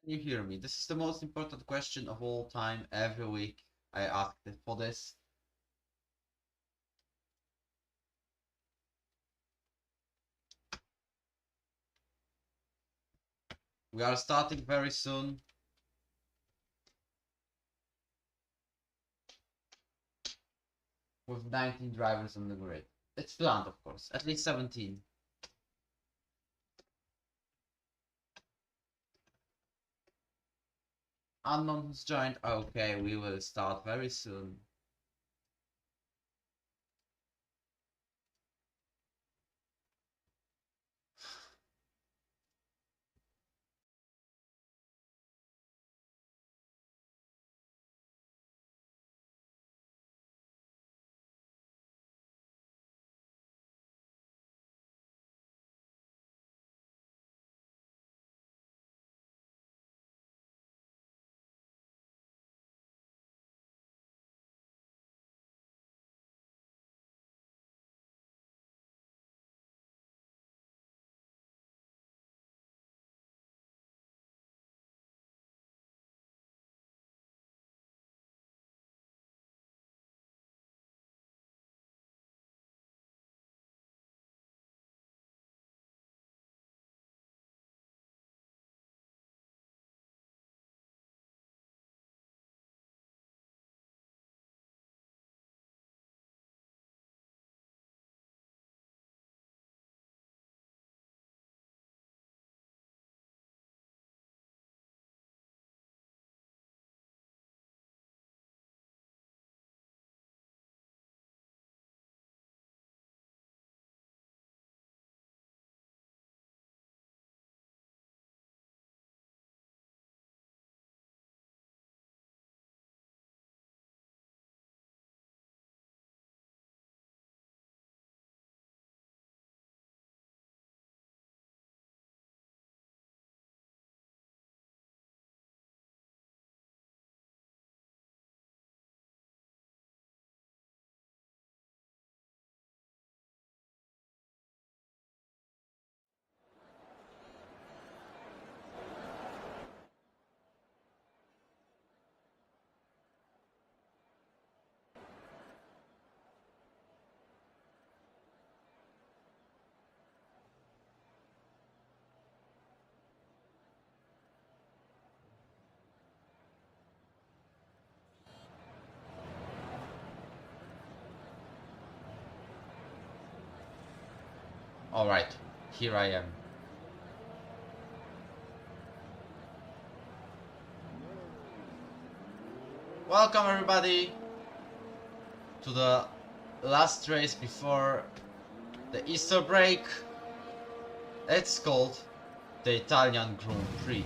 Can you hear me? This is the most important question of all time. Every week I ask for this. We are starting very soon. With 19 drivers on the grid. It's planned, of course. At least 17. Unknown who's joined. Okay, we will start very soon. Alright, here I am. Welcome everybody to the last race before the Easter break. It's called the Italian Grand Prix.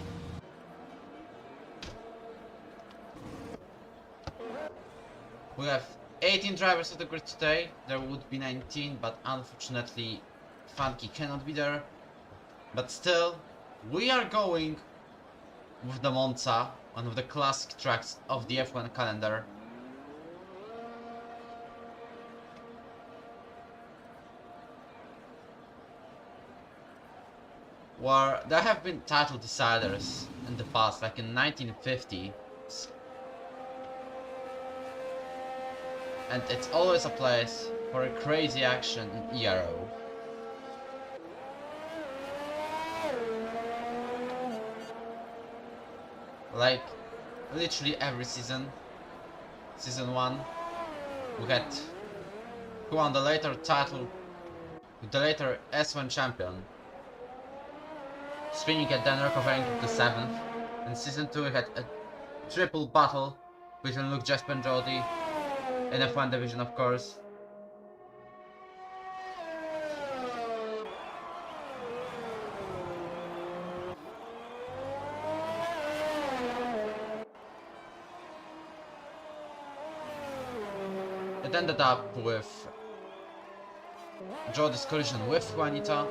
We have 18 drivers at the grid today. There would be 19, but unfortunately Funky cannot be there. But still, we are going with the Monza, one of the classic tracks of the F1 calendar. Where there have been title deciders in the past, like in 1950. And it's always a place for a crazy action in ERO. Like, literally every season. Season 1, we had who won the later title, the later S1 champion, spinning and then recovering to the 7th. In season 2 we had a triple battle between Luke Jasper and Jody, in F1 division of course. It ended up with Jody's collision with Juanita.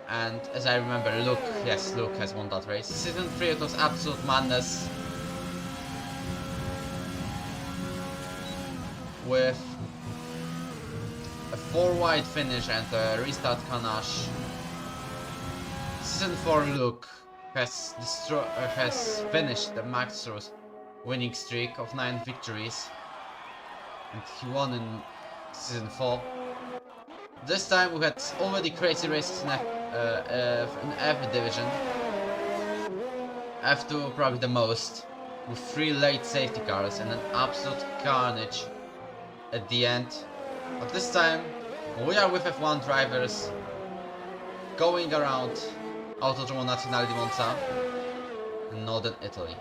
And as I remember, Luke has won that race. Season 3 it was absolute madness. With a 4 wide finish and a restart Kanash. Season 4 Luke has finished the Max's winning streak of 9 victories, and he won in Season 4. This time we had already crazy races in every division. F2 probably the most, with 3 late safety cars and an absolute carnage at the end. But this time we are with F1 drivers going around Autodromo Nazionale di Monza in northern Italy.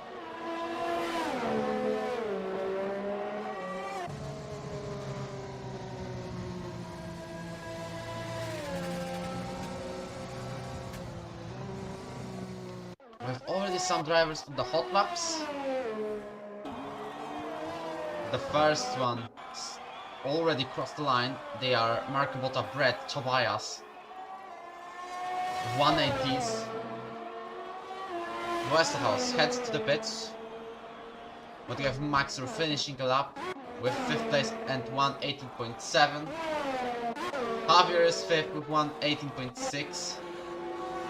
We have already some drivers on the hot laps. The first one already crossed the line. They are Marco Botta, Brett, Tobias. 180s. Westerhouse heads to the pits. But we have Maxer finishing a lap with 5th place and 118.7. Javier is 5th with 118.6.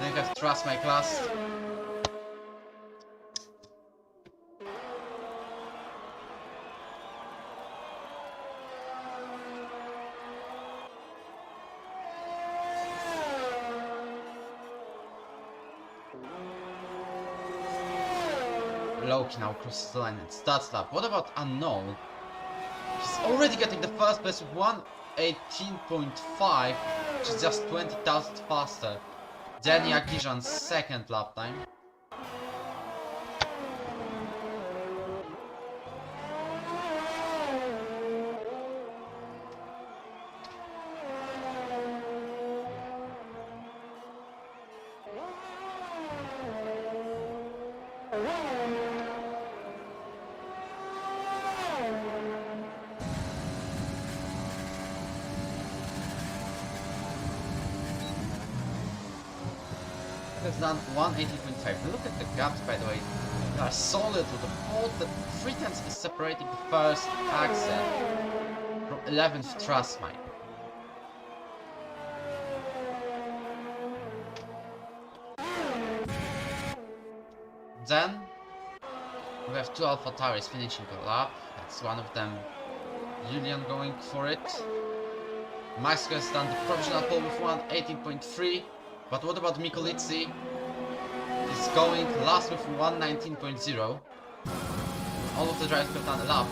Then we have Trust My Class. Loki now crosses the line and starts lap. What about Unknown? He's already getting the first place with 118.5, which is just 20,000 faster than Yakijan's second lap time. Has done 180.5. Look at the gaps, by the way. They are so little. The 3/10 is separating the first axle from 11th Trust Mine. Then we have 2 AlphaTauris finishing a lap. That's one of them. Julian going for it. Max has done the provisional pole with 118.3. But what about Mikolitsi? He's going last with 119.0. All of the drivers have done a lap.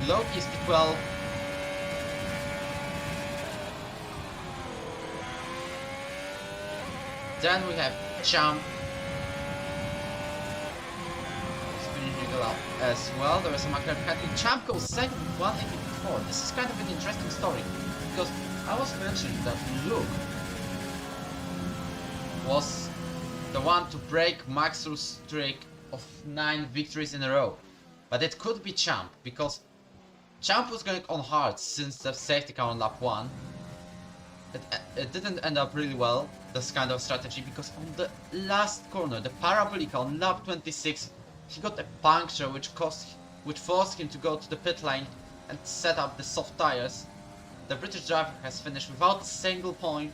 Loki is P12. Then we have Champ. He's finishing a lap as well. There is a McLaren Hadley. Champ goes second with 184. This is kind of an interesting story, because I was mentioning that Luke was the one to break Max's streak of 9 victories in a row. But it could be Champ, because Champ was going on hard since the safety car on lap 1. It didn't end up really well, this kind of strategy, because on the last corner, the Parabolica on lap 26, he got a puncture which forced him to go to the pit lane and set up the soft tires. The British driver has finished without a single point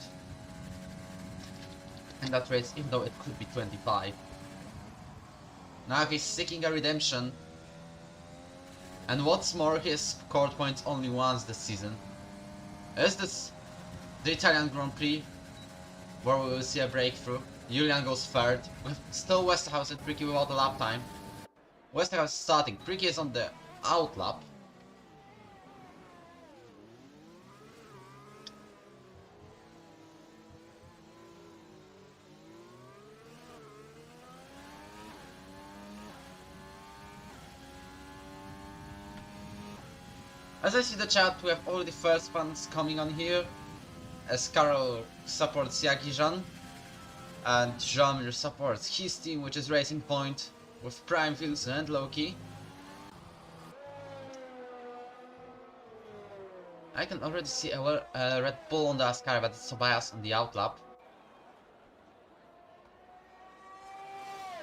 in that race, even though it could be 25. Now he's seeking a redemption, and what's more, he has scored points only once this season. Is this the Italian Grand Prix, where we will see a breakthrough? Julian goes third, with still Westerhouse and Pricky without a lap time. Westerhouse is starting, Pricky is on the out lap. As I see the chat, we have already first fans coming on here, as Karol supports Yakijan, and Jamir supports his team, which is Racing Point, with Prime Fields and Loki. I can already see a Red Bull on the Ascari, but it's Tobias on the outlap.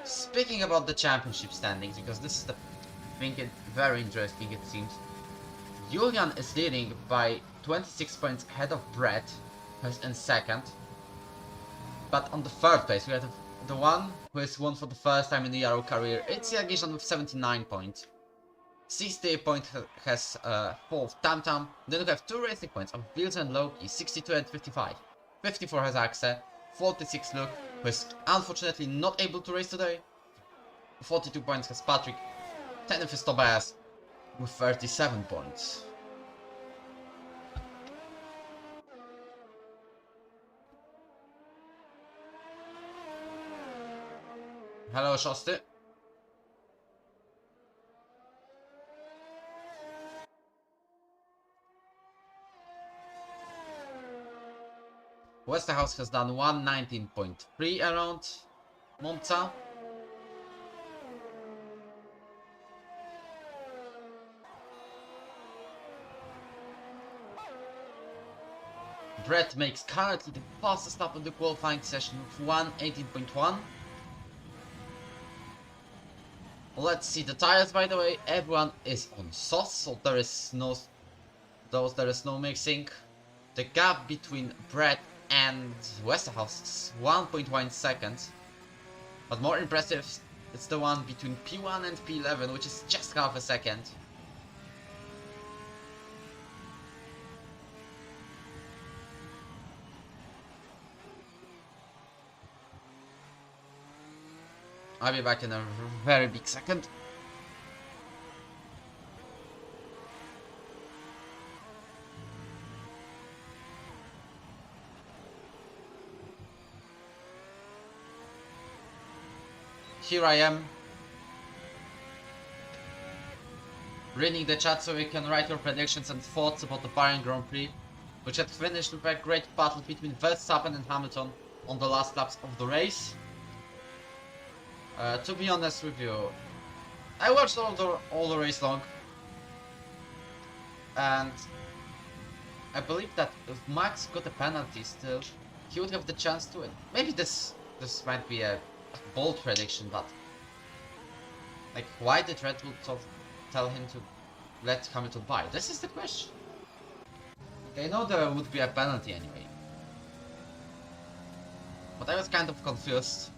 Speaking about the championship standings, because this is the thing, very interesting it seems. Julian is leading by 26 points ahead of Brett, who's in second. But on the third place we have the one who has won for the first time in the Yarrow career, it's Jagishan with 79 points. 68 points has 4th Tam Tam. Then we have 2 racing points of Bills and Loki, 62 and 55. 54 has Axe, 46 Luke, who is unfortunately not able to race today. 42 points has Patrick, 10th is Tobias with 37 points. Hello, Shosty. Westerhouse has done 119.3 around Monza. Brett makes currently the fastest lap of the qualifying session with 1:18.1. Let's see the tires, by the way. Everyone is on sauce, so there is no mixing. The gap between Brett and Westerhouse is 1.1 seconds. But more impressive, it's the one between P1 and P11, which is just half a second. I'll be back in a very big second. Here I am, reading the chat so you can write your predictions and thoughts about the Bahrain Grand Prix, which had finished with a great battle between Verstappen and Hamilton on the last laps of the race. To be honest with you, I watched all the race long, and I believe that if Max got a penalty still, he would have the chance to win. Maybe this might be a bold prediction, but like, why did Red Bull tell him to let Hamilton by? This is the question. They know there would be a penalty anyway, but I was kind of confused.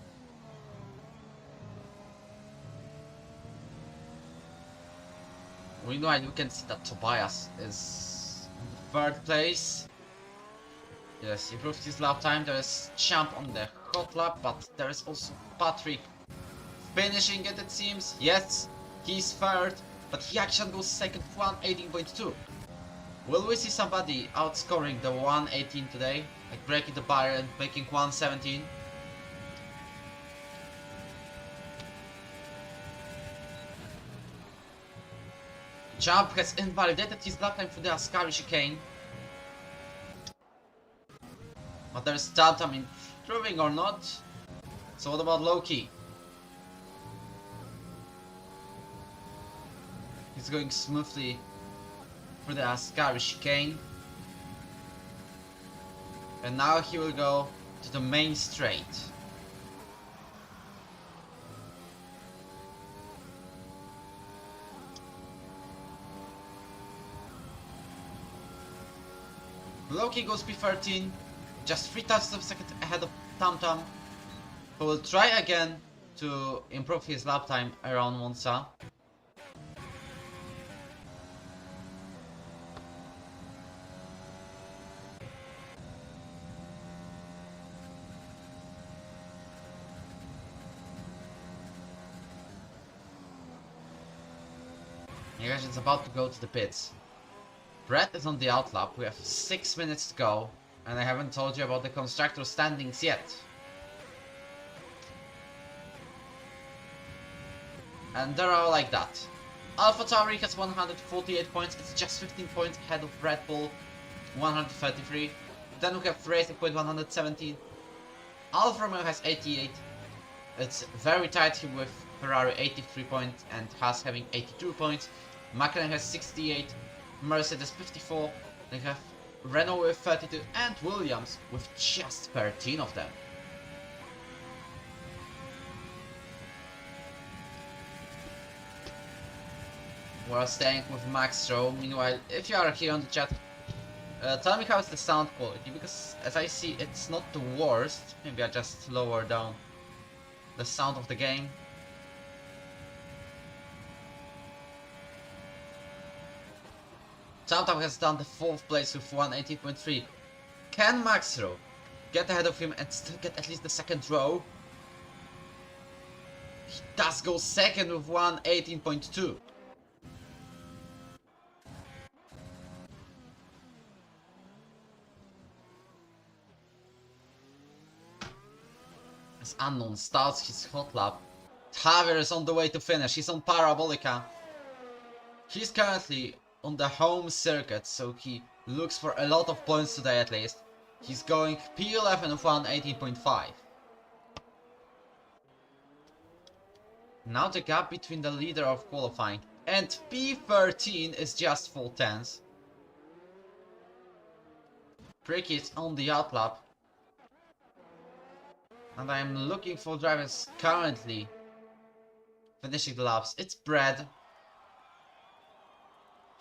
Meanwhile, you can see that Tobias is in 3rd place. Yes, improved his lap time. There is Champ on the hot lap, but there is also Patrick finishing it seems. Yes, he's 3rd, but he actually goes 2nd with 1:18.2. Will we see somebody outscoring the 1:18 today? Like breaking the barrier and making 1:17? Champ has invalidated his lap time for the Ascari chicane. But there's Tam Tam improving or not. So what about Loki? He's going smoothly through the Ascari chicane. And now he will go to the main straight. Loki goes P13, just 0.3 of a second ahead of Tam Tam, who will try again to improve his lap time around Monza. It's about to go to the pits. Brett is on the outlap, we have 6 minutes to go, and I haven't told you about the constructor standings yet. And they're all like that. AlphaTauri has 148 points, it's just 15 points ahead of Red Bull, 133. Then we have Racing Point 117. Alfa Romeo has 88. It's very tight here with Ferrari 83 points and Haas having 82 points. McLaren has 68. Mercedes 54, they have Renault with 32 and Williams with just 13 of them. We're staying with Max Show. Meanwhile, if you are here on the chat, tell me how is the sound quality, because as I see it's not the worst. Maybe I just lower down the sound of the game. TomTom has done the 4th place with 118.3. Can Maxro get ahead of him and still get at least the 2nd row? He does go 2nd with 118.2. As Unknown starts his hot lap, Javier is on the way to finish. He's on Parabolica. He's currently on the home circuit, so he looks for a lot of points today at least. He's going P11 of 118.5. Now the gap between the leader of qualifying and P13 is just 4 tenths. Tricky is on the outlap. And I am looking for drivers currently finishing the laps. It's Brad,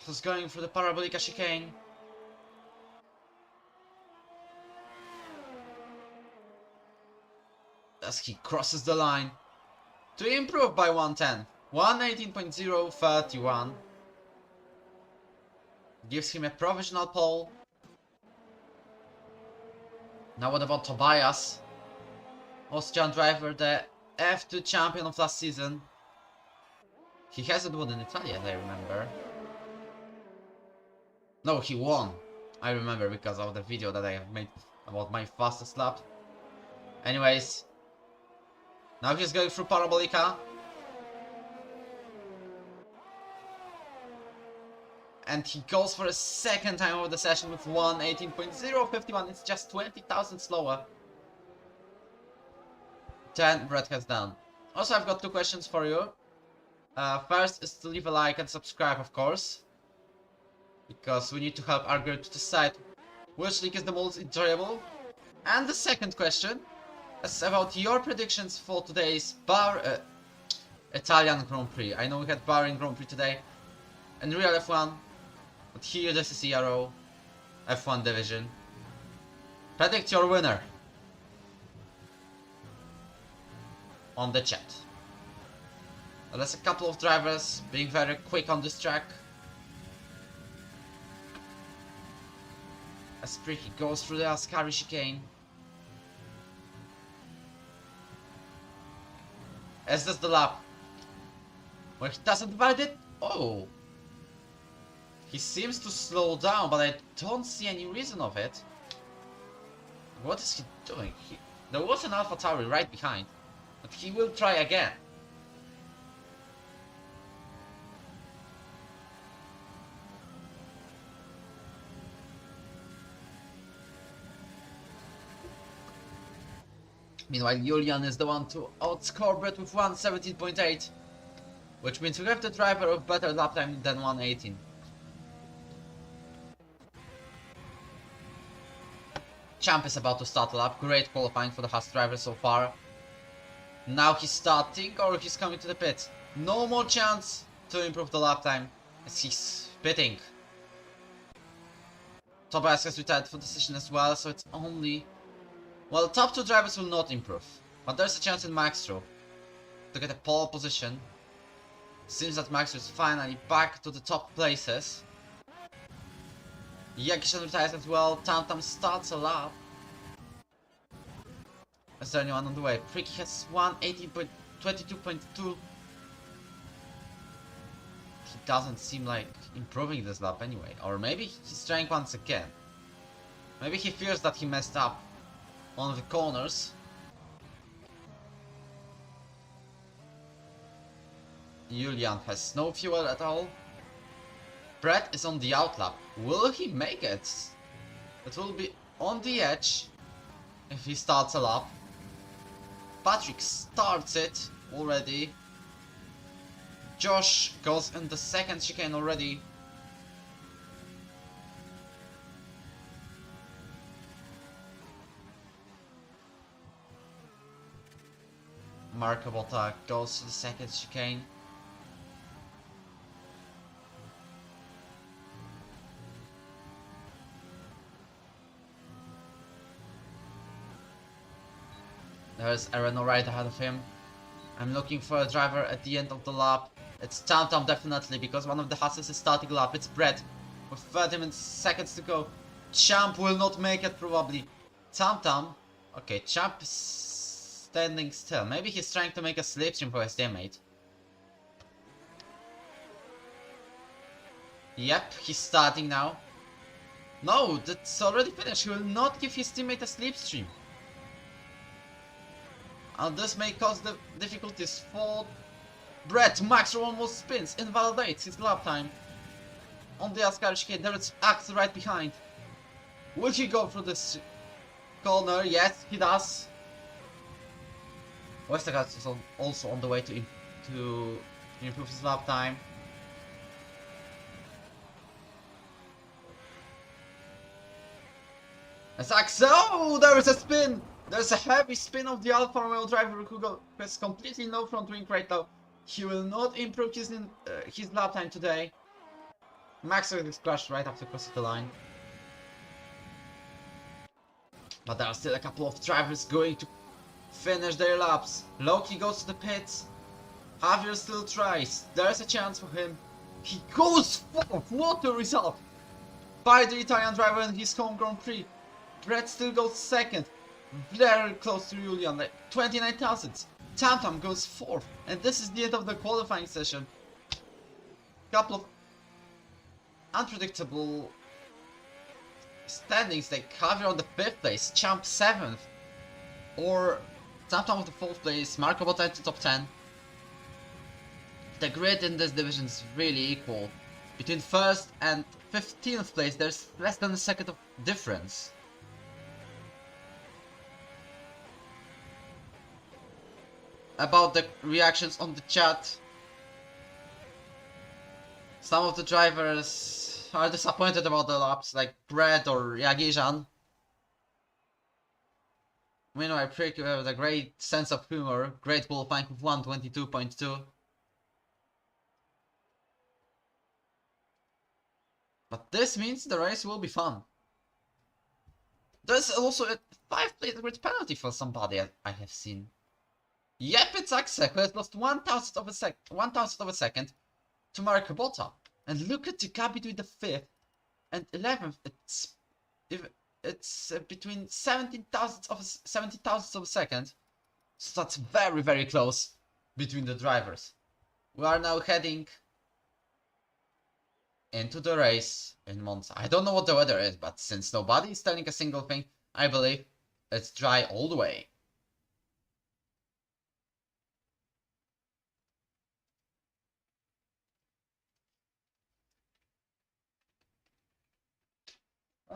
who's going through the Parabolica chicane. As he crosses the line to improve by 110. 118.031 gives him a provisional pole. Now what about Tobias? Austrian driver, the F2 champion of last season. He hasn't won in Italy, as I remember. No, he won. I remember because of the video that I have made about my fastest lap. Anyways, now he's going through Parabolica. And he goes for a 2nd time of the session with 118.051. It's just 20,000 slower than Brett has done. Also, I've got 2 questions for you. First is to leave a like and subscribe, of course, because we need to help our group to decide which league is the most enjoyable. And the second question is about your predictions for today's Italian Grand Prix. I know we had Bahrain Grand Prix today and real F1, but here this is ERO F1 division. Predict your winner on the chat. There's a couple of drivers being very quick on this track. As Tricky goes through the Ascari chicane. As does the lap. Well, he doesn't bite it. Oh! He seems to slow down, but I don't see any reason of it. What is he doing? There was an AlphaTauri right behind, but he will try again. Meanwhile, Julian is the one to outscore Brett with 117.8, which means we have the driver with better lap time than 118. Champ is about to start a lap. Great qualifying for the Haas driver so far. Now he's starting or he's coming to the pit. No more chance to improve the lap time as he's pitting. Tobias has retired for decision as well, so it's only... Well, the top 2 drivers will not improve, but there's a chance in Maxro to get a pole position. Seems that Maxro is finally back to the top places. Jakishan retires as well. TomTom starts a lap. Is there anyone on the way? Pricky has 118.22.2. He doesn't seem like improving this lap anyway. Or maybe he's trying once again. Maybe he fears that he messed up on the corners. Julian has no fuel at all. Brett is on the outlap. Will he make it? It will be on the edge if he starts a lap. Patrick starts it already. Josh goes in the 2nd chicane already. Mark Kubota goes to the 2nd chicane. There's a Renault right ahead of him. I'm looking for a driver at the end of the lap. It's Tom definitely, because one of the Hasses is starting lap. It's Brett with 30 seconds to go. Champ will not make it probably. Tom. Okay, Champ is standing still. Maybe he's trying to make a slipstream for his teammate. Yep, he's starting now. No, that's already finished. He will not give his teammate a slipstream. And this may cause the difficulties for Brett. Max almost spins, invalidates his lap time. On the Ascar chicane, there is Axe right behind. Will he go through this corner? Yes, he does. Wojtinho is also on the way to improve his lap time. As Axe, oh, there is a spin! There's a heavy spin of the Alfa Romeo driver who has completely no front wing right now. He will not improve his lap time today. Max is crashed right after crossing the line. But there are still a couple of drivers going to finish their laps. Loki goes to the pits. Javier still tries. There's a chance for him. He goes fourth. What a result! By the Italian driver in his home Grand Prix. Brett still goes second. Very close to Julian, like 29 thousandths. Tam goes fourth. And this is the end of the qualifying session. Couple of unpredictable standings, like Javier on the 5th place, Champ 7th, or Tam with the 4th place, Marco Botta at the top 10. The grid in this division is really equal. Between 1st and 15th place, there's less than a second of difference. About the reactions on the chat, some of the drivers are disappointed about the laps, like Brett or Jagijan. Meanwhile, Prick with a great sense of humor, great qualifying with 1:22.2. But this means the race will be fun. There's also a 5-plate grid penalty for somebody I have seen. Yep, it's Axe, who has lost 1,000th of a second to Marco Botta. And look at the gap between the 5th and 11th. It's between 70,000ths of a second. So that's very, very close between the drivers. We are now heading into the race in Monza. I don't know what the weather is, but since nobody is telling a single thing, I believe it's dry all the way.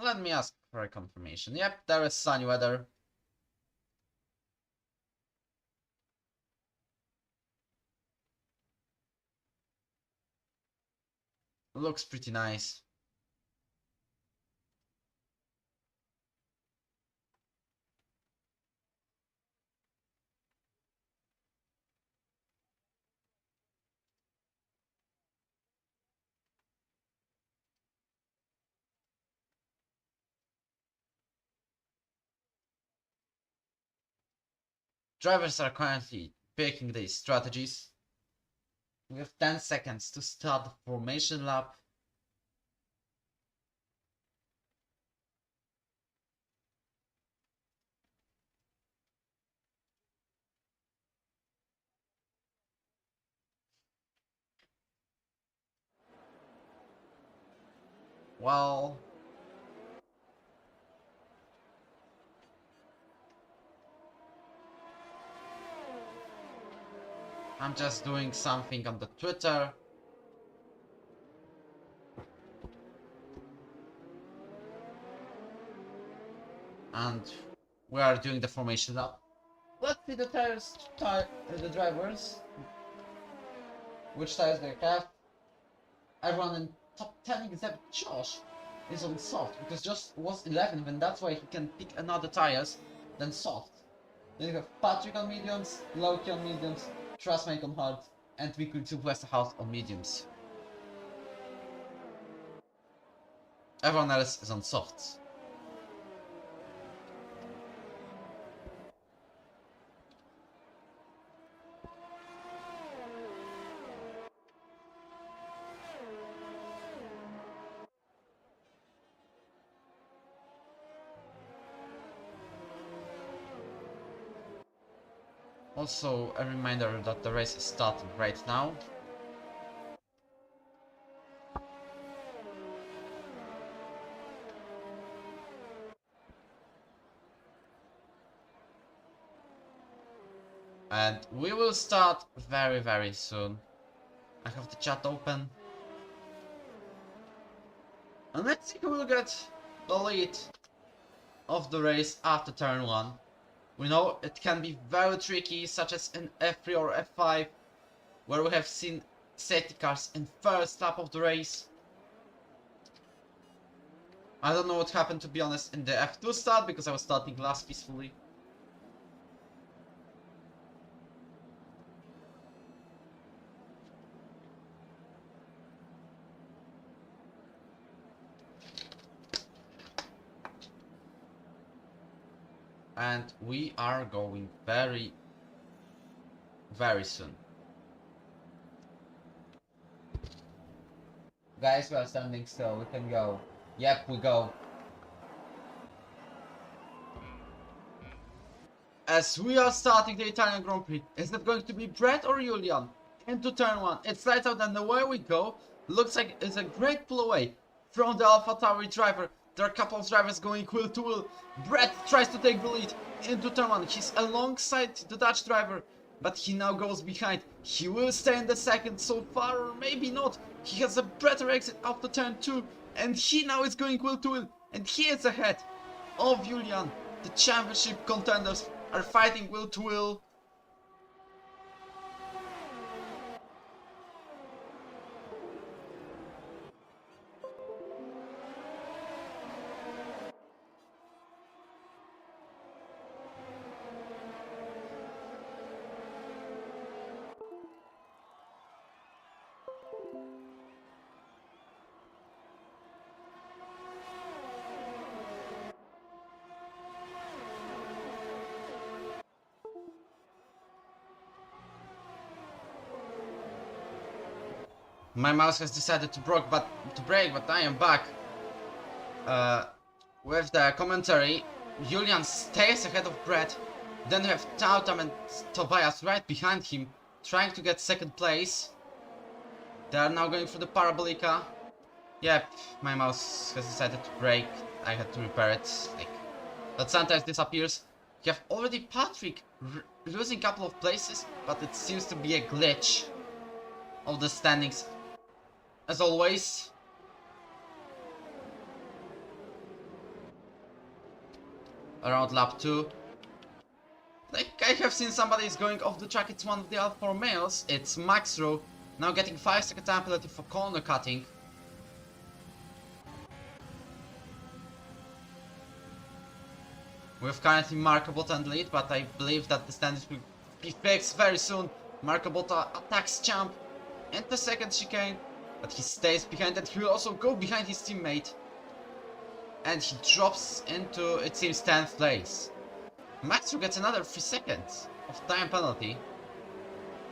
Let me ask for a confirmation. Yep, there is sunny weather. Looks pretty nice. Drivers are currently picking their strategies. We have 10 seconds to start the formation lap. Well, I'm just doing something on the Twitter. And we are doing the formation lap. Let's see the the drivers. Which tires they have. Everyone in top 10 except Josh is on soft, because Josh was 11th, and that's why he can pick another tires than soft. Then you have Patrick on mediums, Loki on mediums, Trustmate on hard, and we could do Westerhouse on mediums. Everyone else is on softs. Also, a reminder that the race is starting right now. And we will start very, very soon. I have the chat open. And let's see who will get the lead of the race after turn 1. We know it can be very tricky, such as in F3 or F5, where we have seen safety cars in first lap of the race. I don't know what happened, to be honest, in the F2 start, because I was starting last peacefully. And we are going very, very soon. Guys, we are standing still, we can go. Yep, we go. As we are starting the Italian Grand Prix, is it going to be Brett or Julian? Into turn 1, it slides out and away we go. Looks like it's a great pull away from the AlphaTauri driver. There are a couple of drivers going wheel to wheel. Brett tries to take the lead into turn 1. He's alongside the Dutch driver, but he now goes behind. He will stay in the second so far, or maybe not. He has a better exit after turn 2, and he now is going wheel to wheel, and he is ahead of Julian. The championship contenders are fighting wheel to wheel. My mouse has decided to break, but I am back. With the commentary, Julian stays ahead of Brett. Then we have Tautam and Tobias right behind him, trying to get second place. They are now going through the Parabolica. Yep, my mouse has decided to break. I had to repair it. But sometimes disappears. You have already Patrick losing a couple of places, but it seems to be a glitch of the standings. As always, around lap 2. I have seen somebody is going off the track. It's one of the Alfa Romeos. It's Maxro, now getting 5-second time penalty for corner cutting. With currently Marco Botta in the lead, but I believe that the standings will be fixed very soon. Marco Botta attacks Champ in the second chicane, but he stays behind, and he will also go behind his teammate. And he drops into, it seems, 10th place. Maxro gets another 3 seconds of time penalty.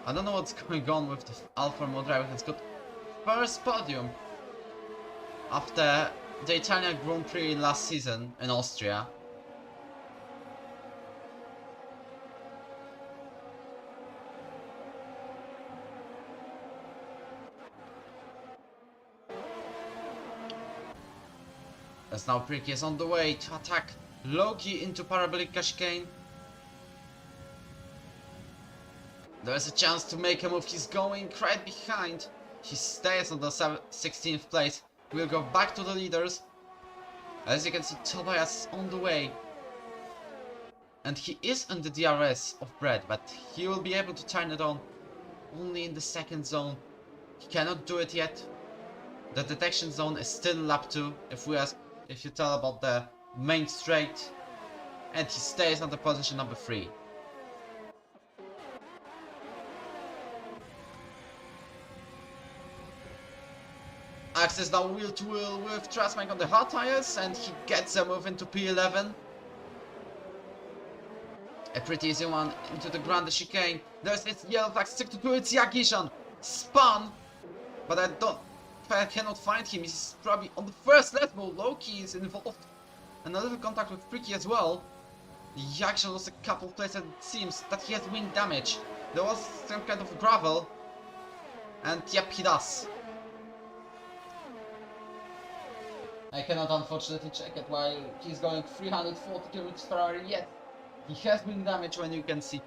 I don't know what's going on with the Alfa Romeo driver. He's got first podium after the Italian Grand Prix last season in Austria. As now Pricky is on the way to attack Loki into Parabolic chicane. There is a chance to make a move. He's going right behind. He stays on the 16th place. We'll go back to the leaders. As you can see, Tobias on the way. And he is on the DRS of Brett, but he will be able to turn it on only in the second zone. He cannot do it yet. The detection zone is still lap 2 if you tell about the main straight, and he stays on the position number 3. Access now wheel to wheel with Trasmank on the hard tires, and he gets a move into P11. A pretty easy one into the Grande chicane. There's this yellow flag, stick to 2, it's Yagishan. Spun, but I cannot find him. He's probably on the first Red Bull. Loki is involved, and a little contact with Pricky as well. He actually lost a couple of places. It seems that he has wing damage. There was some kind of gravel. And yep, he does. I cannot unfortunately check it while he's going 340 km per hour yet. He has wing damage when you can see.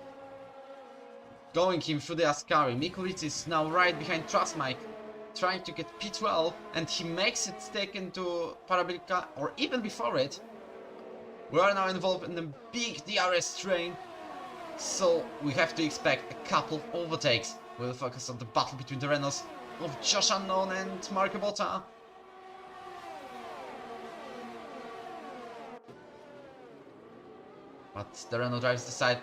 Going him through the Ascari. Mikulic is now right behind Trustmike, trying to get P12, and he makes it stick into Parabolica, or even before it. We are now involved in a big DRS train, so we have to expect a couple of overtakes. We'll focus on the battle between the Renaults of Josh Unknown and Marco Botta. But the Renault drivers decide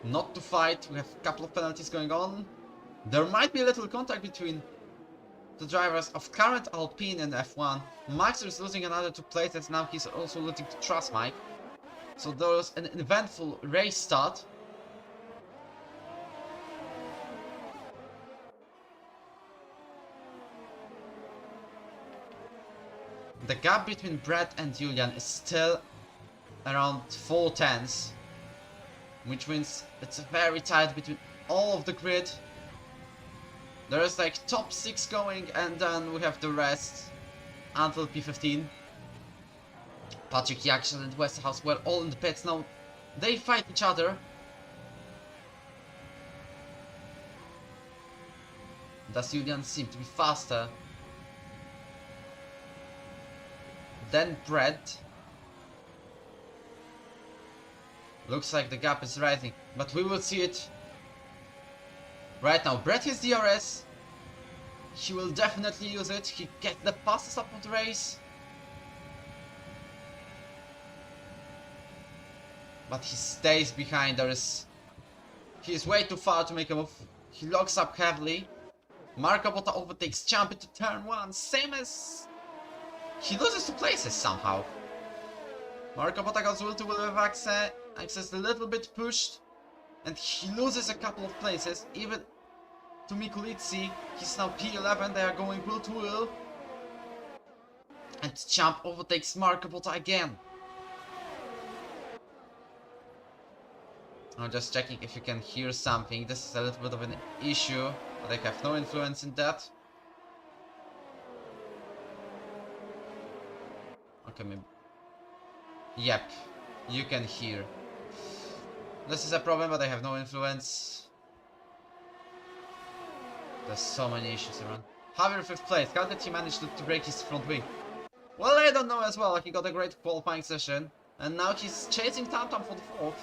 not to fight. We have a couple of penalties going on. There might be a little contact between the drivers of current Alpine and F1. Max is losing another 2 places, now he's also losing to Trustmike. So there was an eventful race start. The gap between Brett and Julian is still around 4 tenths, which means it's very tight between all of the grid. There's like top 6 going, and then we have the rest until P15. Patrick Jackson and Westhouse were all in the pits now. They fight each other. Does Julian seem to be faster than Brett? Looks like the gap is rising, but we will see it right now. Brett has DRS. He will definitely use it. He gets the fastest up of the race. But he stays behind. He is way too far to make a move. He locks up heavily. Marco Botta overtakes, jump into turn 1. Same as... He loses 2 places somehow. Marco Botta goes will to will with access a little bit pushed. And he loses a couple of places. Even to Mikulici. He's now P11. They are going will to will. And jump overtakes Marco Botta again. I'm just checking if you can hear something. This is a little bit of an issue, but I have no influence in that. Okay, maybe. Yep, you can hear. This is a problem, but I have no influence. There's so many issues around. Javier 5th place. How did he manage to break his front wing? Well, I don't know as well. He got a great qualifying session, and now he's chasing Tam Tam for the 4th.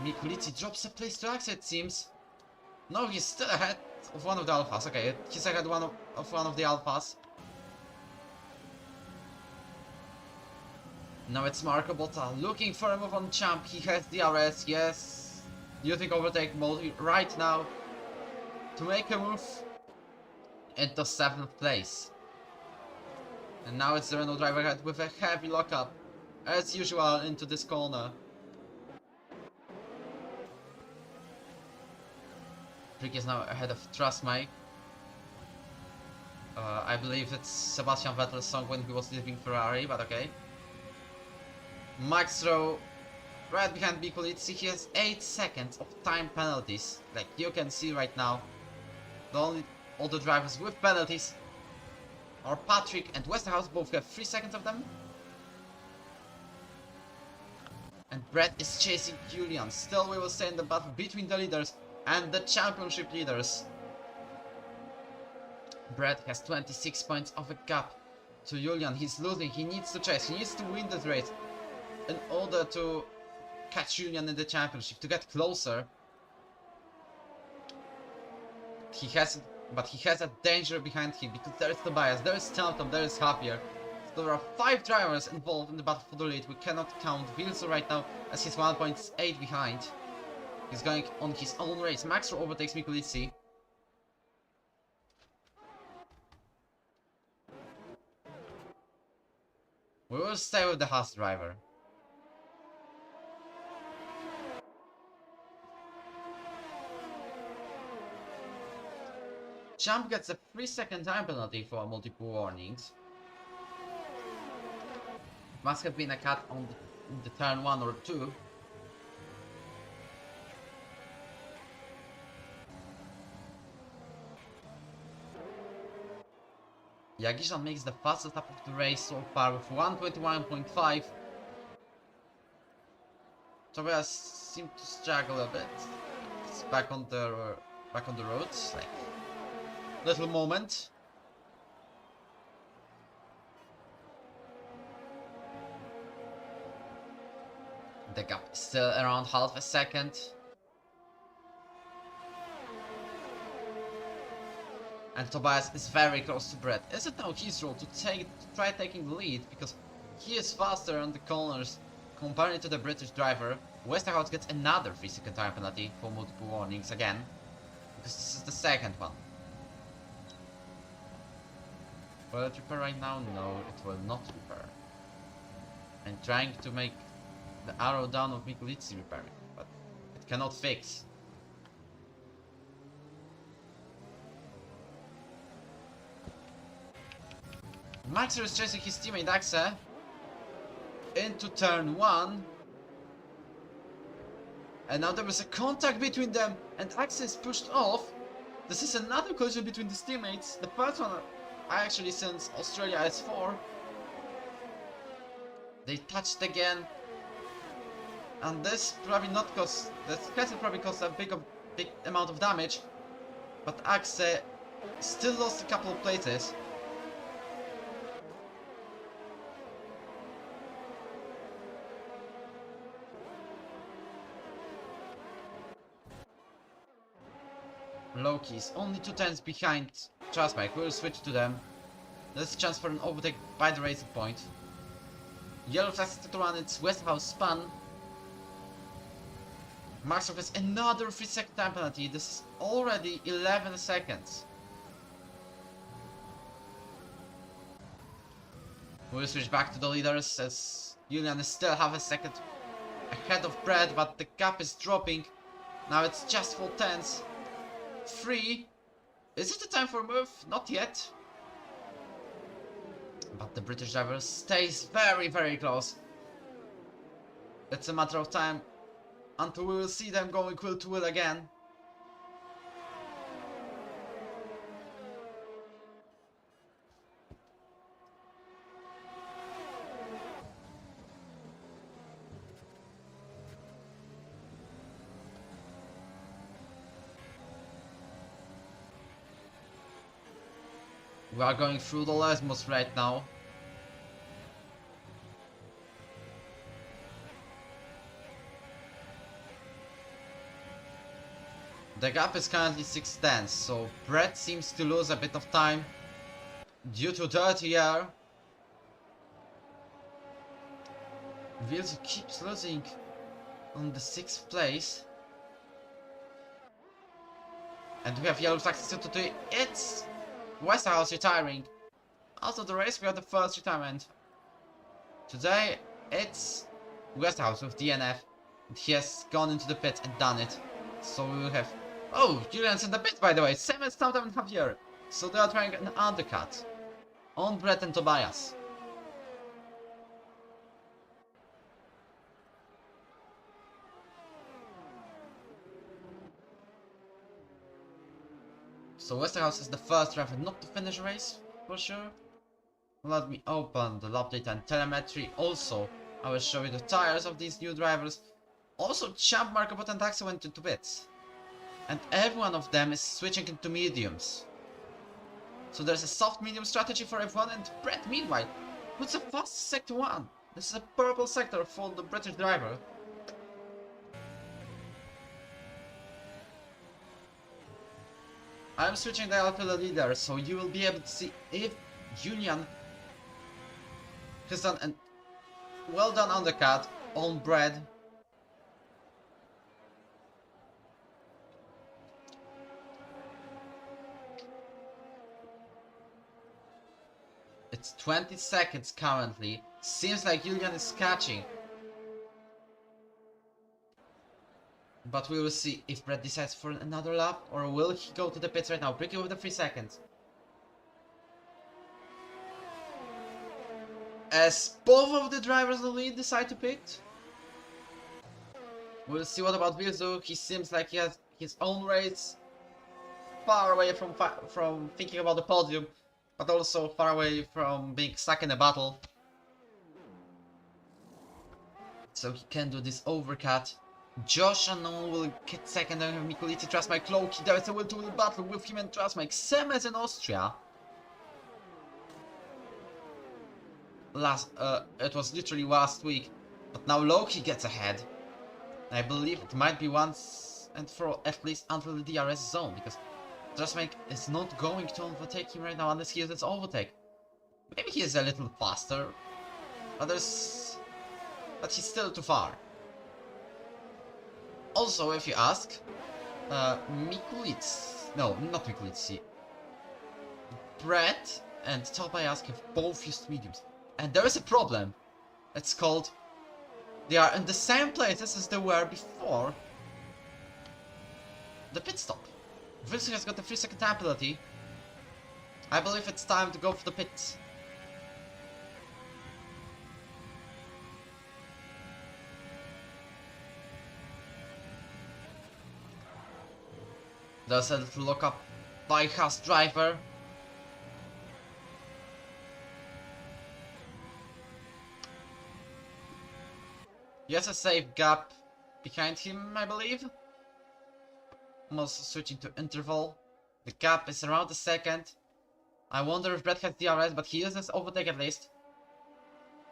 Mikulici drops a place to exit, it seems. No, he's still ahead of one of the Alphas. Okay, he's ahead of one of the Alphas. Now it's Marco Botta looking for a move on Champ. He has DRS, yes. Using overtake mode right now to make a move into 7th place. And now it's the Renault driver ahead with a heavy lockup, as usual, into this corner. Frick is now ahead of Trustmike. I believe it's Sebastian Vettel's song when he was leaving Ferrari, but okay. Max Rowe right behind Mikulici. He has 8 seconds of time penalties, like you can see right now. The only other drivers with penalties are Patrick and Westerhouse, both have 3 seconds of them. And Brett is chasing Julian. Still we will stay in the battle between the leaders and the championship leaders. Brett has 26 points of a gap to Julian. He's losing. He needs to chase. He needs to win this race in order to catch Julian in the championship, to get closer. He has a danger behind him because there is Tobias, there is Tam Tam, there is Javier. So there are 5 drivers involved in the battle for the lead. We cannot count Wilson right now as he's 1.8 behind. He's going on his own race. Max overtakes Mikulici. We will stay with the Haas driver. Champ gets a 3-second time penalty for multiple warnings. Must have been a cut on the turn 1 or 2. Jagishan makes the fastest lap of the race so far with 1:21.5. Tobias seemed to struggle a bit. It's back on the roads, like little moment. The gap is still around half a second. And Tobias is very close to Brett. Is it now his role to try taking the lead? Because he is faster on the corners compared to the British driver. Westerhout gets another 3-second time penalty for multiple warnings again. Because this is the second one. Will it repair right now? No, it will not repair. I'm trying to make the arrow down of Mikulitsi repairing, but it cannot fix. Maxer is chasing his teammate Axe into turn 1. And now there is a contact between them and Axe is pushed off. This is another collision between these teammates. The first one actually since Australia S4. They touched again. And this probably not cost, this castle probably cost a big amount of damage. But Axe still lost a couple of places. Loki is only 2 tenths behind Trustbike. We'll switch to them. There's a chance for an overtake by the racing point. Yellow flag set to run its Westhouse span. Maxov has another 3-second time penalty. This is already 11 seconds. We'll switch back to the leaders as Julian is still half a second ahead of Brad, but the gap is dropping. Now it's just 4 tenths. 3. Is it the time for a move? Not yet. But the British driver stays very, very close. It's a matter of time until we will see them going wheel to wheel again. We are going through the Lesmos right now. The gap is currently 6 tenths, so Brett seems to lose a bit of time due to dirty air. Wilson keeps losing on the 6th place. And we have yellow flags to do. It's Westerhouse retiring. After the race, we have the first retirement. Today, it's Westerhouse with DNF. And he has gone into the pit and done it. So we will have... Oh, Julian's in the pit, by the way. Same as Tom and Javier. So they are trying an undercut on Brett and Tobias. So Westerhouse is the first driver not to finish a race, for sure. Let me open the lap data and telemetry. Also, I will show you the tires of these new drivers. Also, Champ, Marco Bot and Taxa went into pits. And every one of them is switching into mediums. So there's a soft medium strategy for everyone, and Brett meanwhile puts a fast sector 1. This is a purple sector for the British driver. I'm switching dial to the leader, so you will be able to see if Julian has done a well done undercut on Brad. It's 20 seconds currently. Seems like Julian is catching. But we will see if Brett decides for another lap, or will he go to the pits right now? Bricky with the 3 seconds. As both of the drivers in the lead decide to pit. We'll see what about Virzu. He seems like he has his own race. Far away from thinking about the podium, but also far away from being stuck in a battle. So he can do this overcut. Josh Unknown will get second, and Mikulici, Trustmike, Cloaky. There is a will-to-will battle with him and Trustmike. Same as in Austria. It was literally last week, but now Loki gets ahead. I believe it might be once and for all, at least until the DRS zone, because Trustmike is not going to overtake him right now unless he uses overtake. Maybe he is a little faster, but he's still too far. Also, if you ask, Mikulici, no, not Mikulici, Brett and Tobias have both used mediums. And there is a problem. It's called, they are in the same places as they were before the pit stop. Wilson has got the 3-second time penalty. I believe it's time to go for the pits. There's a little lock up by Haas driver. He has a safe gap behind him, I believe. I'm also switching to interval. The gap is around a second. I wonder if Brett has DRS, but he uses overtake at least.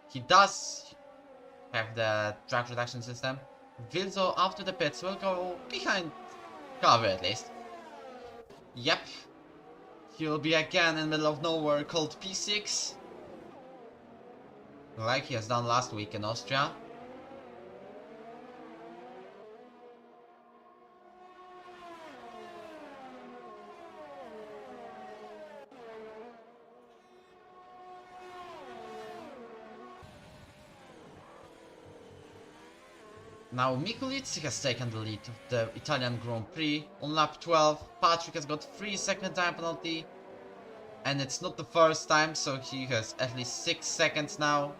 He does have the drag reduction system. Vilzo after the pits will go behind cover at least. Yep. He'll be again in the middle of nowhere called P6. Like he has done last week in Austria. Now Mikulici has taken the lead of the Italian Grand Prix on lap 12. Patrick has got 3-second time penalty. And it's not the first time, so he has at least 6 seconds now.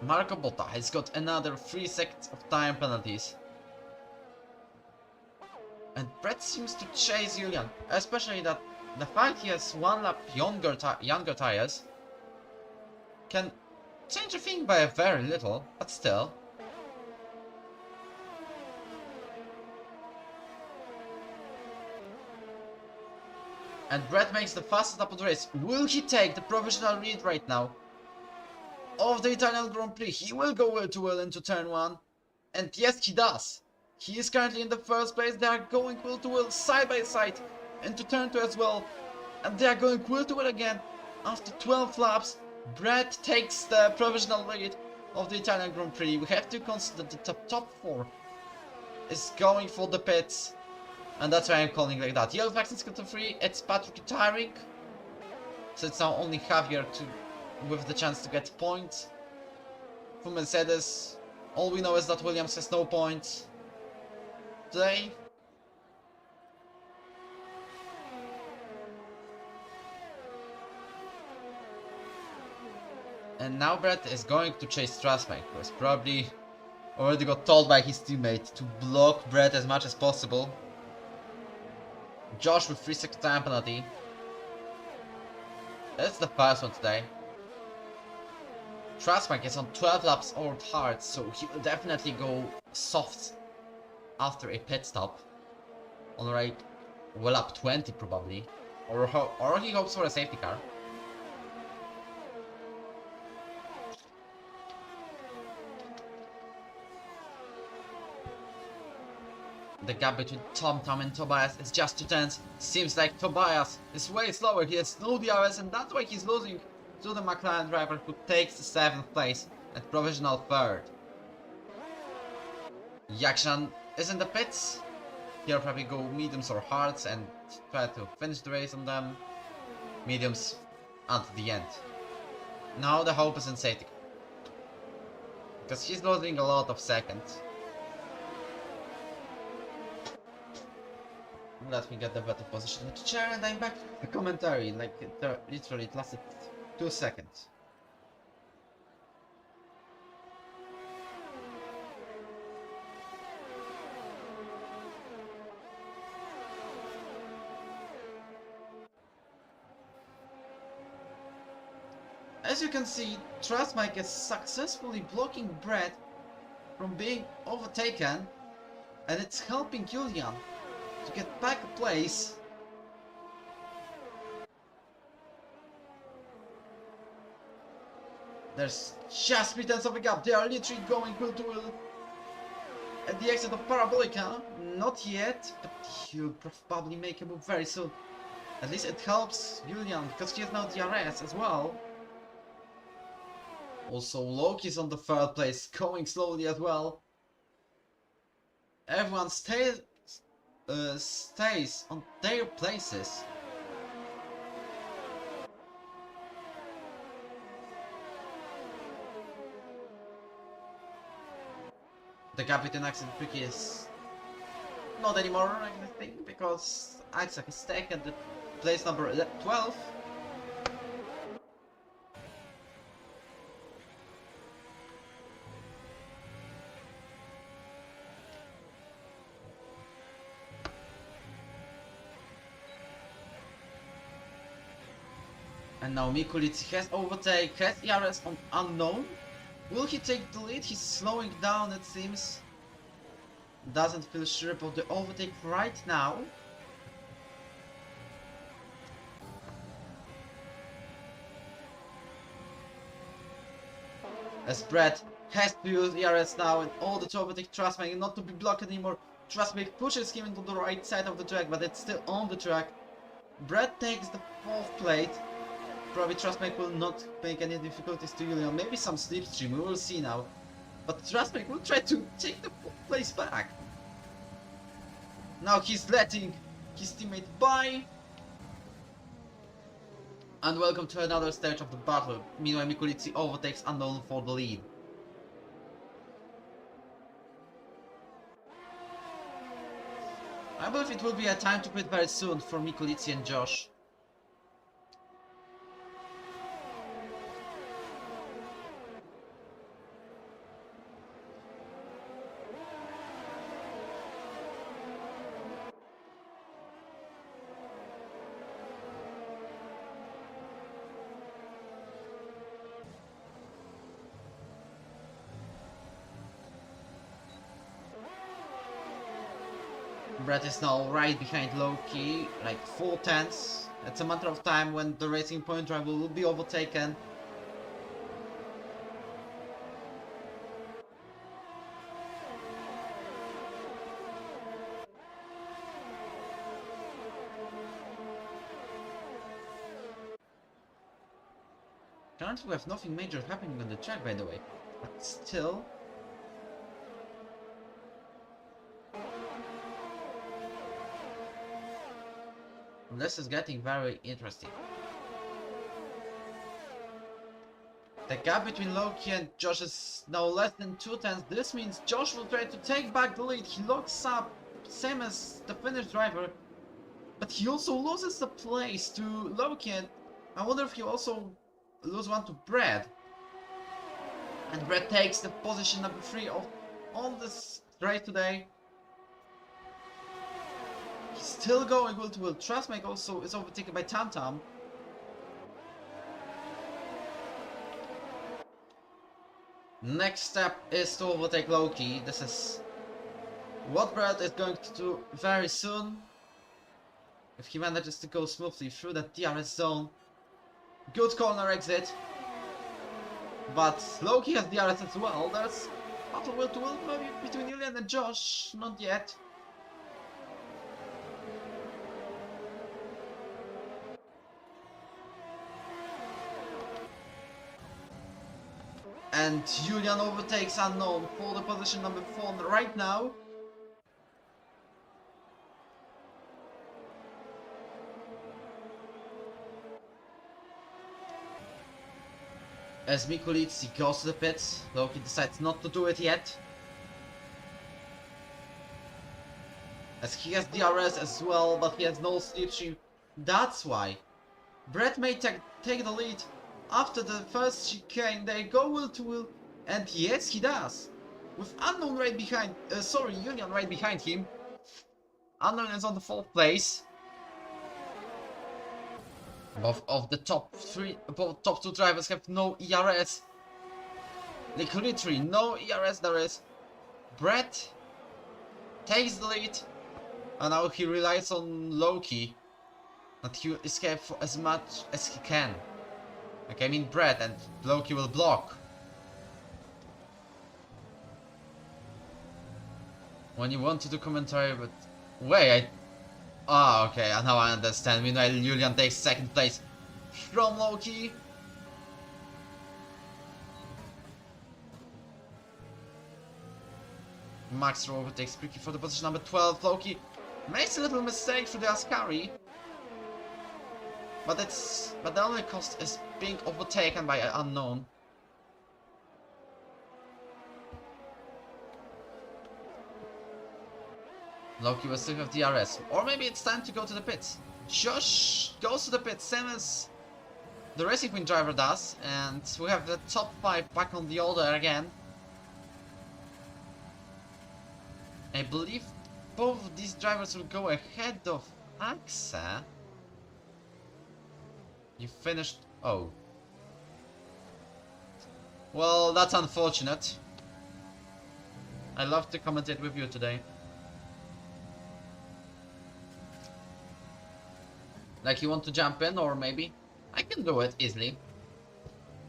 Marco Botta has got another 3 seconds of time penalties. And Brett seems to chase Julian, especially that the fact he has 1 lap younger tires can change the thing by a very little, but still. And Brett makes the fastest lap of the race. Will he take the provisional lead right now of the Italian Grand Prix? He will go will to will into turn 1. And yes, he does. He is currently in the first place. They are going will to will side by side into turn 2 as well. And they are going will to will again. After 12 laps, Brett takes the provisional lead of the Italian Grand Prix. We have to consider the top 4 is going for the pits. And that's why I'm calling like that. Yellow Vaccines got to 3. It's Patrick retiring. So it's now only Javier with the chance to get points. For Mercedes, all we know is that Williams has no points today. And now Brett is going to chase Trustmike, who has probably already got told by his teammate to block Brett as much as possible. Josh with 3-second time penalty. That's the first one today. Trustmike is on 12 laps old hard, so he will definitely go soft after a pit stop. On right, well up 20 probably. Or he hopes for a safety car. The gap between Tom and Tobias is just 2 tenths. Seems like Tobias is way slower. He has no DRS, and that's why he's losing to the McLaren driver, who takes the 7th place and provisional 3rd. Yakshan is in the pits. Here probably go mediums or hards and try to finish the race on them. Mediums at the end. Now the hope is in safety. Because he's losing a lot of seconds. Let me get the better position in the chair and I'm back to the commentary. Like, literally it lasted 2 seconds. As you can see, Trustmike is successfully blocking Brett from being overtaken, and it's helping Julian to get back a place. There's just pretense of a gap. They are literally going wheel to wheel at the exit of Parabolica. Not yet, but he'll probably make a move very soon. At least it helps Julian because he has now DRS as well. Also, Loki's on the 3rd place, going slowly as well. Everyone stays on their places. The gap between Axe and Tricky is not anymore, I think, because Axe has taken the place number 12. And now Mikulic has overtake, has ERS on unknown. Will he take the lead? He's slowing down, it seems. Doesn't feel sure about the overtake right now. As Brett has to use ERS now in order to overtake Trustmake and not to be blocked anymore. Trustmake pushes him into the right side of the track, but it's still on the track. Brett takes the 4th plate. Probably Trustmake will not make any difficulties to Julian. Maybe some slipstream, we will see now. But Trustmake will try to take the 4th place back. Now he's letting his teammate by. And welcome to another stage of the battle. Meanwhile, Mikulic overtakes Unknown for the lead. I believe it will be a time to quit very soon for Mikulic and Josh. Brett is now right behind Loki, like 4 tenths. It's a matter of time when the Racing Point rival will be overtaken. Currently we have nothing major happening on the track, by the way, but still. This is getting very interesting. The gap between Loki and Josh is now less than 2 tenths. This means Josh will try to take back the lead. He locks up, same as the Finnish driver, but he also loses the place to Loki, and I wonder if he also lose one to Brad. And Brad takes the position number 3 on this race today. He's still going wheel to wheel. Trustmake also is overtaken by Tam. Next step is to overtake Loki. This is what Brad is going to do very soon. If he manages to go smoothly through that DRS zone. Good corner exit. But Loki has DRS as well. There's battle wheel to wheel maybe between Julian and Josh. Not yet. And Julian overtakes Unknown for the position number 4 right now. As Mikulitsi goes to the pits, Loki decides not to do it yet. As he has DRS as well, but he has no slipstream. That's why. Brett may take the lead after the first chicane. They go wheel to wheel, and yes, he does. With Unknown right behind, Union right behind him. Unknown is on the 4th place. Both of the top 2 drivers have no ERS. Like literally no ERS there is. Brett takes the lead, and now he relies on Loki that he will escape for as much as he can. Like, I mean Brett, and Loki will block. When you want to do commentary, but wait, okay, now I understand. Meanwhile, Julian takes 2nd place from Loki. Max overtakes Pricky for the position number 12. Loki makes a little mistake through the Ascari, but the only cost is being overtaken by an Unknown. Loki will still have DRS, or maybe it's time to go to the pits. Josh goes to the pits, same as the Racing Queen driver does, and we have the top 5 back on the order again. I believe both of these drivers will go ahead of Axa. You finished... oh. Well, that's unfortunate. I love to commentate with you today. Like, you want to jump in, or maybe? I can do it easily.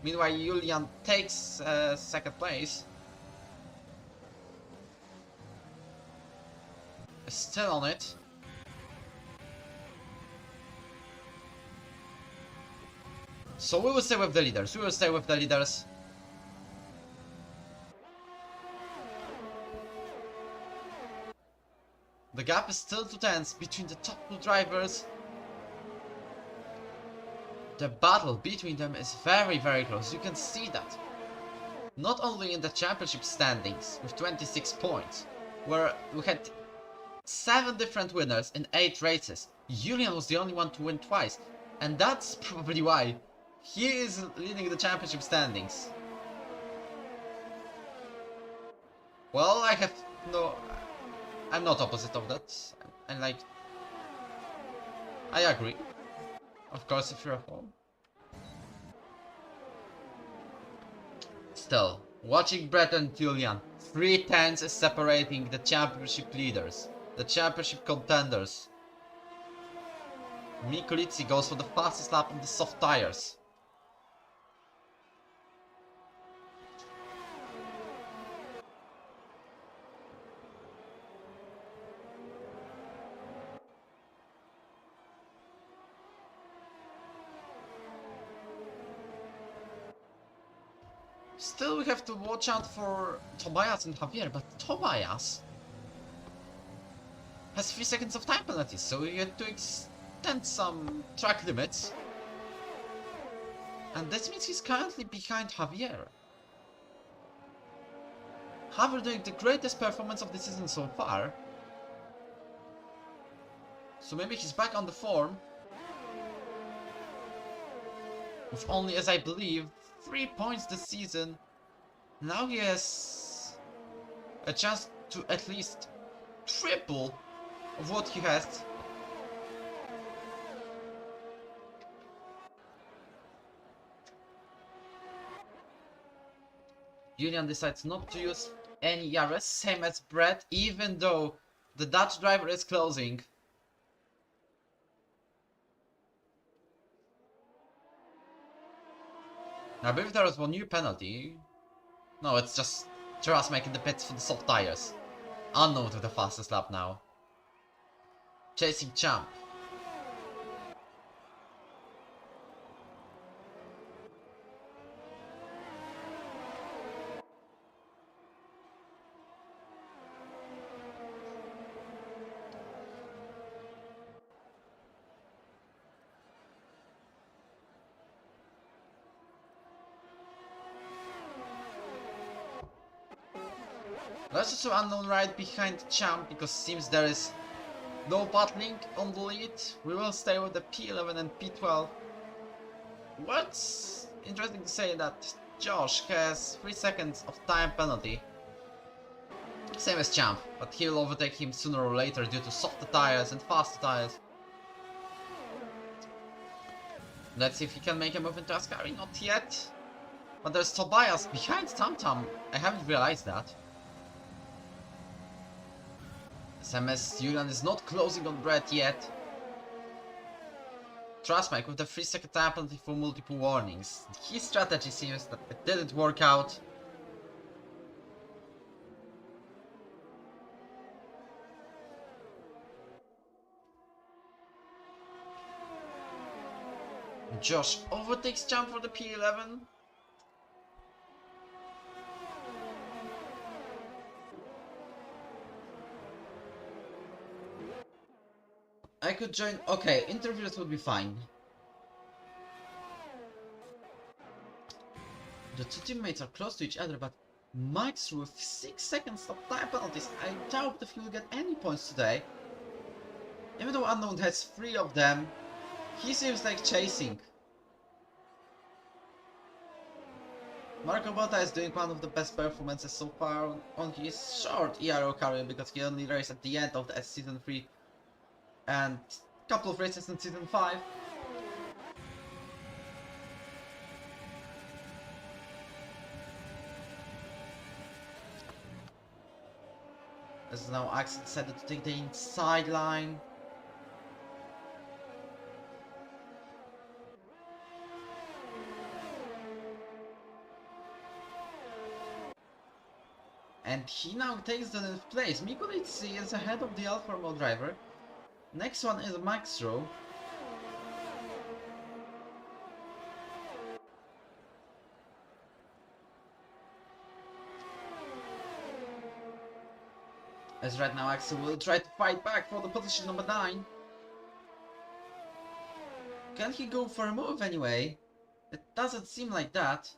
Meanwhile, Julian takes 2nd place. Still on it. So we will stay with the leaders. The gap is still 2 tenths between the top 2 drivers. The battle between them is very, very close. You can see that. Not only in the championship standings with 26 points, where we had 7 different winners in 8 races. Julian was the only one to win twice, and that's probably why he is leading the championship standings. Well, I'm not opposite of that. And like, I agree. Of course, if you're at home. Still, watching Brett and Julian, 3 tenths is separating the championship leaders, the championship contenders. Mikulitsi goes for the fastest lap on the soft tires. Still, we have to watch out for Tobias and Javier, but Tobias has 3 seconds of time penalty, so we have to extend some track limits. And this means he's currently behind Javier. Javier doing the greatest performance of the season so far. So maybe he's back on the form. With only, as I believe, 3 points this season. Now he has a chance to at least triple of what he has. Julian decides not to use any ERS, same as Brett, even though the Dutch driver is closing. I believe there was one new penalty. No, it's just Geras making the pits for the soft tires. Unknown with the fastest lap now. Chasing Champ. There's also unknown right behind the champ because seems there is no battling on the lead. We will stay with the P11 and P12. What's interesting to say that Josh has 3 seconds of time penalty. Same as champ, but he will overtake him sooner or later due to softer tires and faster tires. Let's see if he can make a move into Ascari. Not yet. But there's Tobias behind TamTam. I haven't realized that. SMS Julian is not closing on Brett yet. Trust Mike with the 3-second time penalty for multiple warnings. His strategy seems that it didn't work out. Josh overtakes Champ for the P11. I could join. Okay, interviews would be fine. The two teammates are close to each other, but Mike's with 6 seconds of time penalties. I doubt if he will get any points today. Even though Unknown has 3 of them, he seems like chasing. Marco Botta is doing one of the best performances so far on his short ERO career because he only raced at the end of the Season 3 and a couple of races in Season 5. As now Axel decided to take the inside line. And he now takes the 9th place. Mikulici is ahead of the Alfa Romeo driver. Next one is Max Rowe. As right now Axel will try to fight back for the position number 9. Can he go for a move anyway? It doesn't seem like that.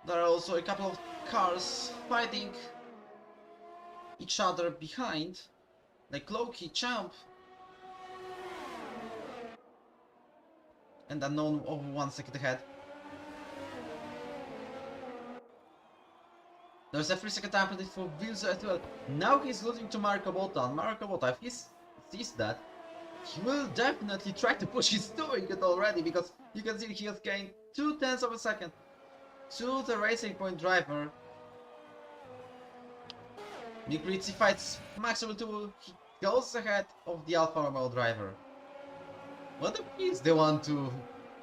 There are also a couple of cars fighting each other behind, like Loki, Champ, and Unknown over 1 second ahead. There's a 3-second time penalty for Vilso as well. Now he's losing to Marco Botta, and Marco Botta, if he sees that, he will definitely try to push. He's doing it already because you can see he has gained 0.2 of a second to the Racing Point driver. Mikulici fights Maxwell too. He goes ahead of the Alfa Romeo driver. What if he's the one to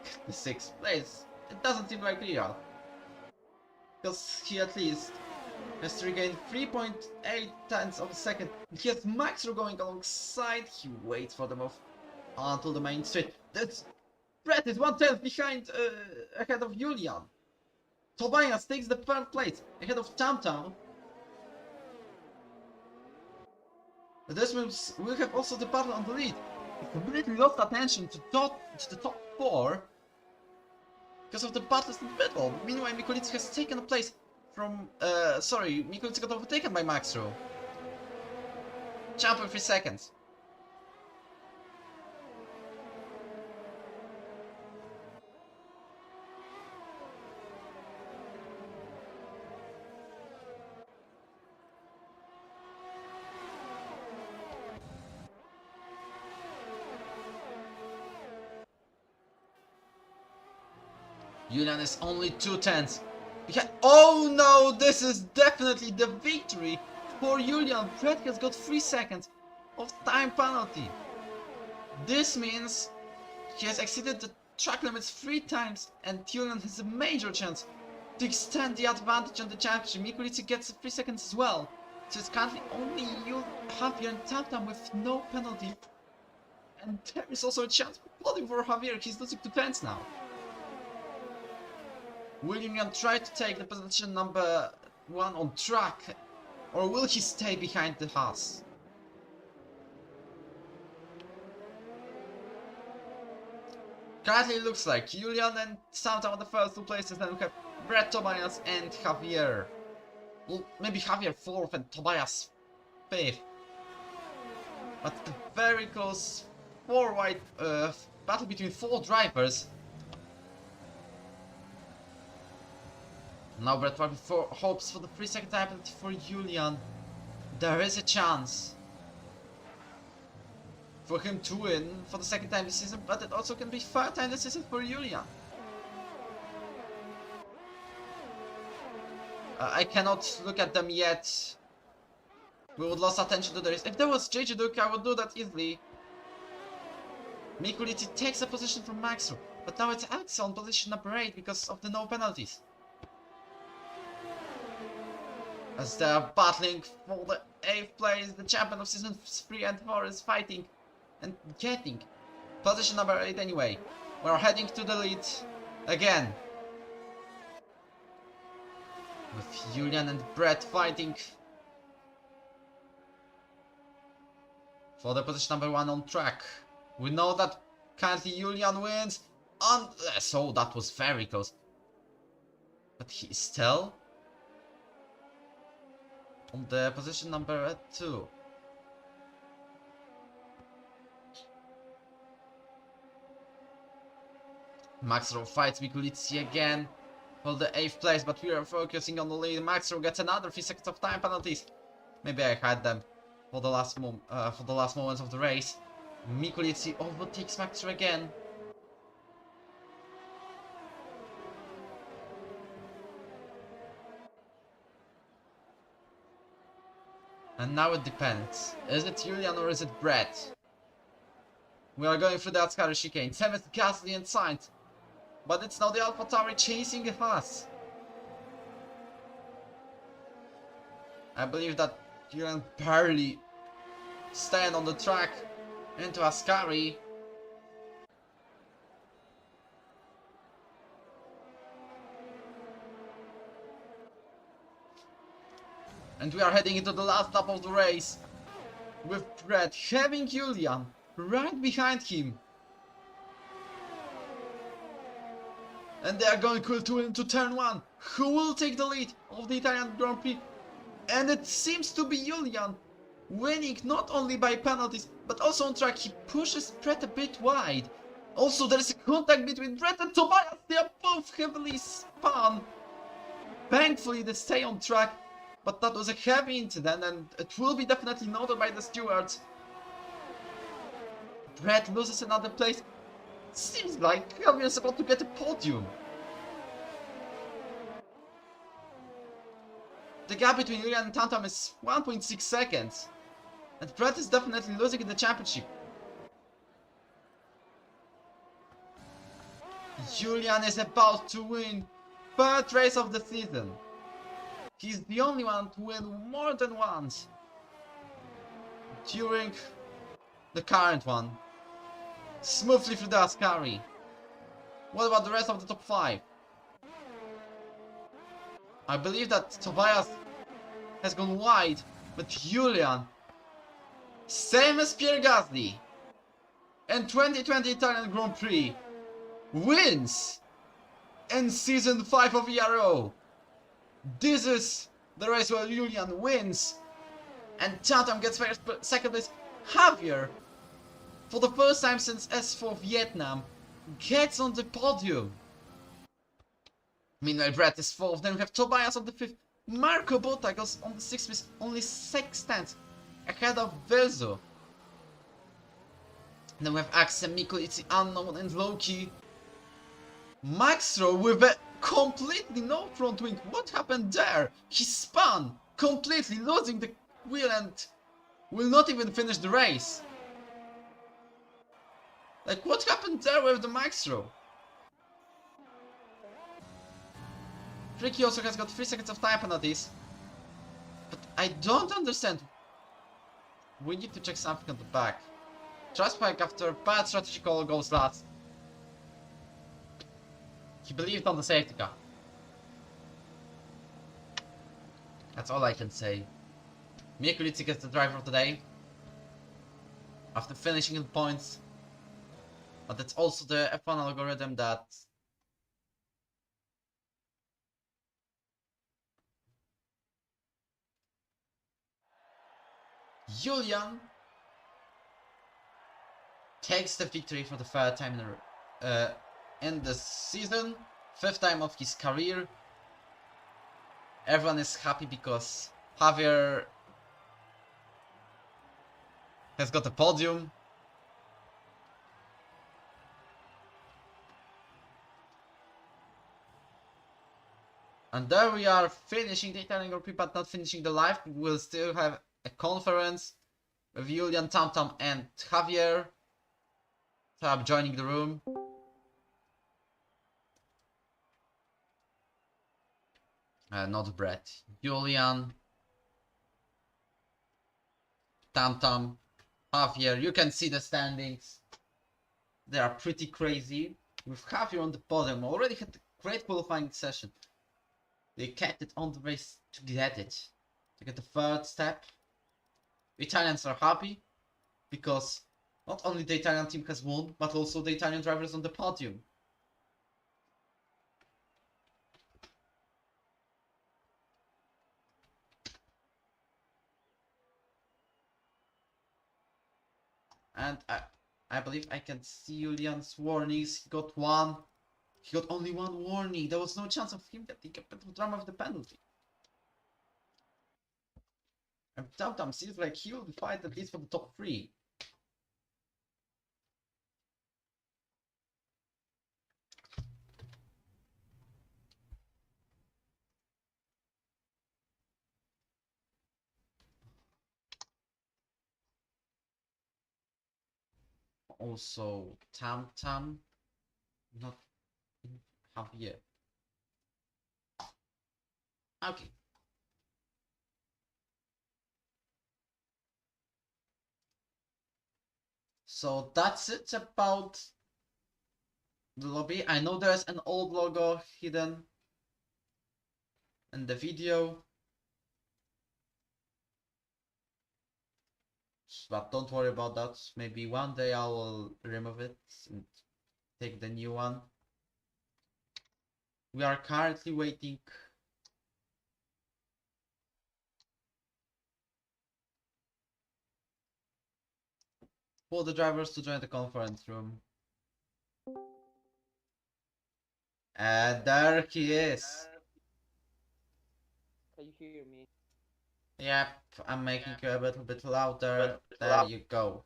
get the 6th place? It doesn't seem like real. Because he at least has to regain 3.8 of a second. He has Maxwell going alongside. He waits for the move until the main straight. That's Brett is 1/10 behind, ahead of Julian. Tobias takes the 3rd place ahead of TamTam. This means we'll have also the battle on the lead. He completely lost attention to the top 4 because of the battles in the middle. Meanwhile, Mikulici has taken a place from. Mikulici got overtaken by Max Rowe. Jump in 3 seconds. Julian is only 2/10 behind. Oh no, this is definitely the victory for Julian. Brett has got 3 seconds of time penalty. This means he has exceeded the track limits 3 times and Julian has a major chance to extend the advantage on the championship. Mikulici gets 3 seconds as well. So it's currently only Javier and TamTam with no penalty. And there is also a chance for podium for Javier. He's losing to 10s now. Will Julian try to take the position number 1 on track, or will he stay behind the Haas? Currently it looks like Julian and TamTam are the first 2 places, then we have Brett, Tobias and Javier. Well, maybe Javier 4th and Tobias 5th. But a very close battle between 4 drivers. Now Brett hopes for the 3-second time penalty for Julian. There is a chance for him to win for the 2nd time this season, but it also can be 3rd time this season for Julian. I cannot look at them yet. We would lose attention to the race. If there was JJ Duke, I would do that easily. Mikulicki takes a position from Maxwell, but now it's Axel on position number 8 because of the no penalties. As they are battling for the 8th place, the champion of season 3 and 4 is fighting and getting position number 8 anyway. We're heading to the lead again. With Julian and Brett fighting for the position number 1 on track. We know that currently Julian wins, and so that was very close. But he's still on the position number 2. Maxwell fights Mikulicki again for the 8th place, but we are focusing on the lead. Maxwell gets another 3 seconds of time penalties. Maybe I had them for the last moments of the race. Mikulicki overtakes Maxwell again. And now it depends. Is it Julian or is it Brett? We are going through the Ascari chicane. Same as Gasly and Sainz. But it's now the AlphaTauri chasing us. I believe that Julian barely stand on the track into Ascari. And we are heading into the last lap of the race, with Brett having Julian right behind him. And they are going into turn 1. Who will take the lead of the Italian Grand Prix? And it seems to be Julian, winning not only by penalties, but also on track. He pushes Brett a bit wide. Also, there is a contact between Brett and Tobias. They are both heavily spun. Thankfully, they stay on track. But that was a heavy incident, and it will be definitely noted by the stewards. Brett loses another place. Seems like Javier is about to get a podium. The gap between Julian and Tantam is 1.6 seconds. And Brett is definitely losing in the championship. Julian is about to win 3rd race of the season. He's the only one to win more than once during the current one. Smoothly through the Ascari. What about the rest of the top 5? I believe that Tobias has gone wide, but Julian, same as Pierre Gasly, and 2020 Italian Grand Prix, wins in season 5 of ERO. This is the race where Julian wins, and Tatum gets 2nd place. Javier, for the first time since S4 Vietnam, gets on the podium. Meanwhile, Brett is 4th, then we have Tobias on the 5th, Marco Botta goes on the 6th place, only 6 tenths ahead of Verzo. Then we have Axel, Mikulicki, Unknown and Loki. Maxro with a completely no front wing. What happened there? He spun, completely losing the wheel and will not even finish the race. Like, what happened there with the Maxro? Ricky also has got 3 seconds of time penalties. But I don't understand. We need to check something on the back. Traspike after bad strategy call goes last. He believed on the safety car. That's all I can say. Mikulicki gets the driver of the day after finishing in points. But it's also the F1 algorithm that Julian takes the victory for the third time in the season, 5th time of his career. Everyone is happy because Javier has got a podium. And there we are, finishing the Italian Grand Prix, but not finishing the live. We'll still have a conference with Julian, Tam and Javier. So I'm joining the room. Not Brett. Julian, Tam, Javier. You can see the standings. They are pretty crazy. With Javier on the podium, already had a great qualifying session. They kept it on the race to get it. To get the third step. Italians are happy because not only the Italian team has won, but also the Italian drivers on the podium. And I believe I can see Julian's warnings. He got one. He got only one warning. There was no chance of him getting a bit of drama with the penalty. And Tam seems like he will fight at least for the top 3. Also, Tam, not Javier. Okay. So that's it about the lobby. I know there's an old logo hidden in the video. But don't worry about that. Maybe one day I will remove it and take the new one. We are currently waiting for the drivers to join the conference room. And there he is. Can you hear me? Yep, I'm making you a little bit louder. There you go.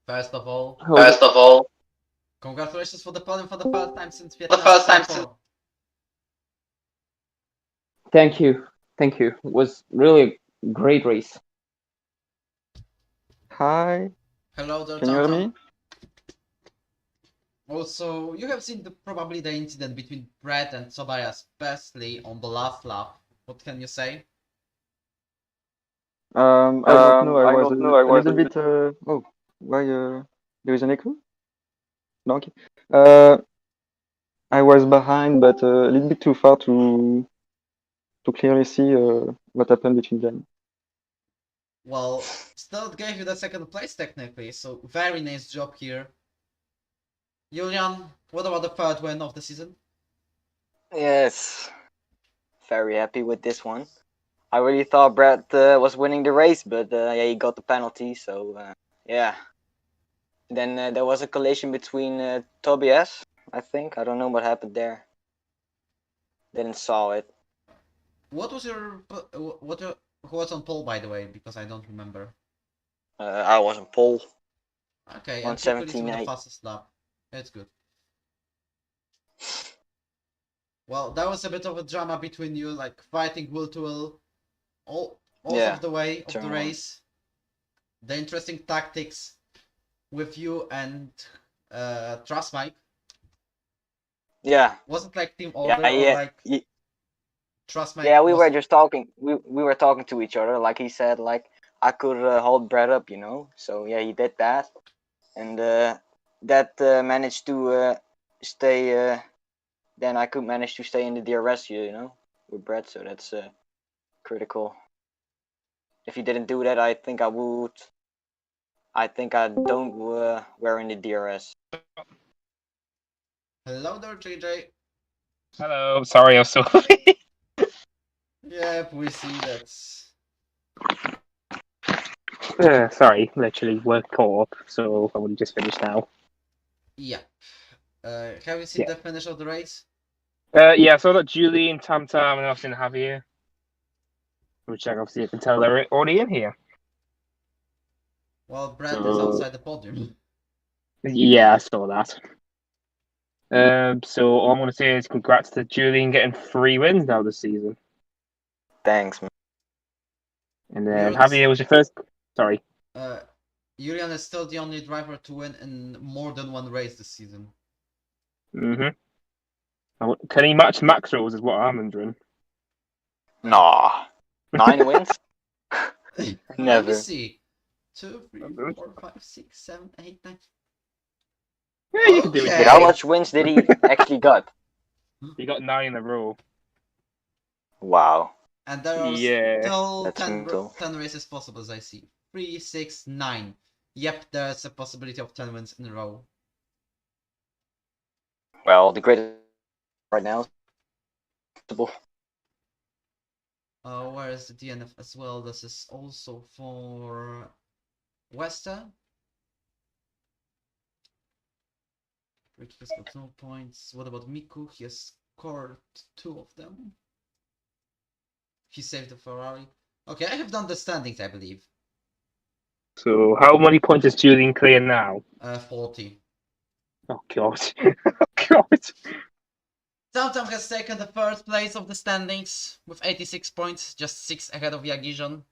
First of all, congratulations for the podium for the first time since Vietnam. Thank you. Thank you. It was really a great race. Hi, Hello there, can you hear Tam. me? Also, you have seen probably the incident between Brett and Tobias, especially on the last lap. What can you say? I don't know. I was a little bit. Oh, why? There is an echo? No, okay. I was behind, but a little bit too far to clearly see what happened between them. Well, still gave you the second place technically, so very nice job here. Julian, what about the third win of the season? Yes, very happy with this one. I really thought Brad was winning the race, but yeah, he got the penalty, so yeah. Then there was a collision between Tobias, I think. I don't know what happened there. Didn't saw it. What was your who was on pole, by the way, because I don't remember. I was on pole. Okay, and P with the 1:17.8. fastest lap. It's good. Well, that was a bit of a drama between you, like fighting will to will, all of the way of the race. The interesting tactics with you and Trust Mike. Yeah. Was it like team order or like Trust Mike? Yeah, we were just talking. We were talking to each other. Like he said, like I could hold Brad up, you know. So yeah, he did that, and that managed to stay. Then I could manage to stay in the DRS, you know, with Brad. So that's critical. If he didn't do that, I think I would. I think I don't wear in the DRS. Hello there, JJ. Hello, sorry, I was so. Yep, we see that. Sorry, literally, we're caught up, so I would just finished now. Yeah. Have you seen Yeah. the finish of the race? Yeah, so I got Julian, Tam Tam, and Austin Javier, which obviously you can tell they're already in here. Well, Brad is outside the podium. Yeah, I saw that. So all I'm going to say is congrats to Julian getting 3 wins now this season. Thanks, man. And We're- Javier was your first. Sorry. Julian is still the only driver to win in more than one race this season. Can he match Maxwell's? Is what I'm wondering. Nah. 9 wins? Let me Never. see. 2, 3, 4, 5, 6, 7, 8, 9. Yeah, you can do it. Okay. Wait, how much wins did he actually got? He got 9 in a row. Wow. And there are Yeah, still that's 10 mental. races possible, as I see. 3, 6, 9. Yep, there's a possibility of 10 wins in a row. Well, the greatest right now is Where is the DNF as well? This is also for Wester. Ricky has got no points. What about Miku? He has scored 2 of them. He saved the Ferrari. Okay, I have done the standings, I believe. So how many points is Julian clear now? 40. Oh god. Oh god. Tam has taken the first place of the standings with 86 points, just 6 ahead of Yagijon.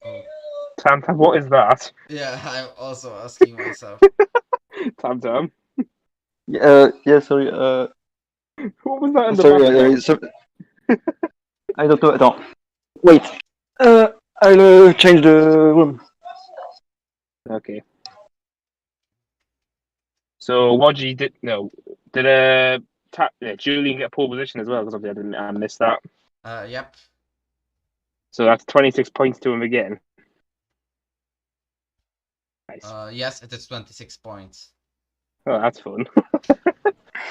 Oh. Tam, what is that? Yeah, I'm also asking myself. Tam. Yeah, sorry. What was that in the Sorry, background? I don't know. Attends. Wait. I'll change the room. Okay. So Wodgy did Julian get pole position as well? Because obviously I missed that. Yep. So that's 26 points to him again. Nice. Yes, it is 26 points. Oh, that's fun.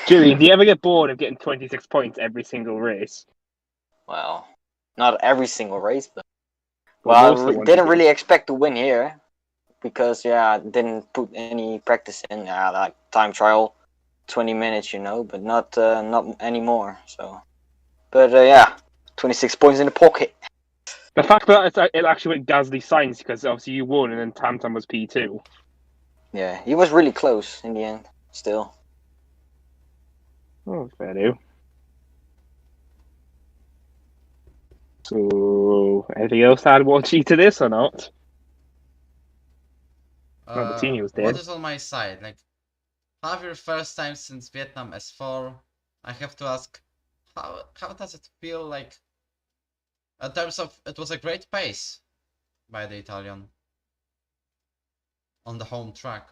Julian, do you ever get bored of getting 26 points every single race? Well, not every single race, but Well, most well, of I the ones didn't you really expect to win here because I didn't put any practice in. Like time trial, 20 minutes, but not anymore. So, but 26 points in the pocket. The fact that it actually went Gasly Sainz because obviously you won and then Tam was P2. Yeah, he was really close in the end. Still. Oh, fair do. So, anything else to add Wodgy to this or not? Wojtinho was dead. What is on my side? Like, have your first time since Vietnam S4. I have to ask, how does it feel like? In terms of, it was a great pace by the Italian on the home track.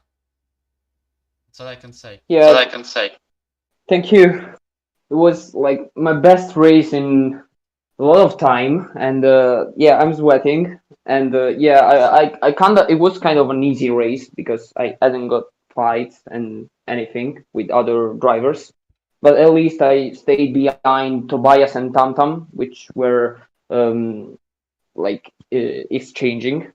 That's all I can say. Yeah, thank you. It was like my best race in a lot of time, and yeah, I'm sweating, and yeah, I kind of, it was kind of an easy race because I hadn't got fights and anything with other drivers, but at least I stayed behind Tobias and Tamtam, which were like exchanging.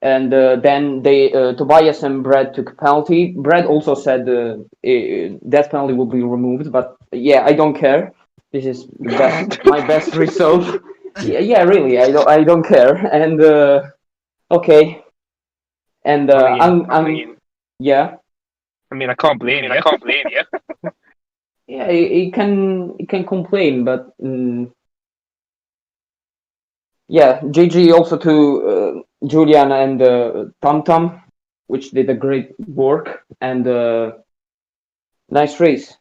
And then Tobias and Brad took penalty. Brad also said that penalty will be removed, but yeah, I don't care. This is the best, my best result. Yeah, really, I don't care. And okay, and yeah. I mean, I can't blame you. Yeah, he can complain, but yeah, GG also to Julian and Tam, which did a great work, and nice race.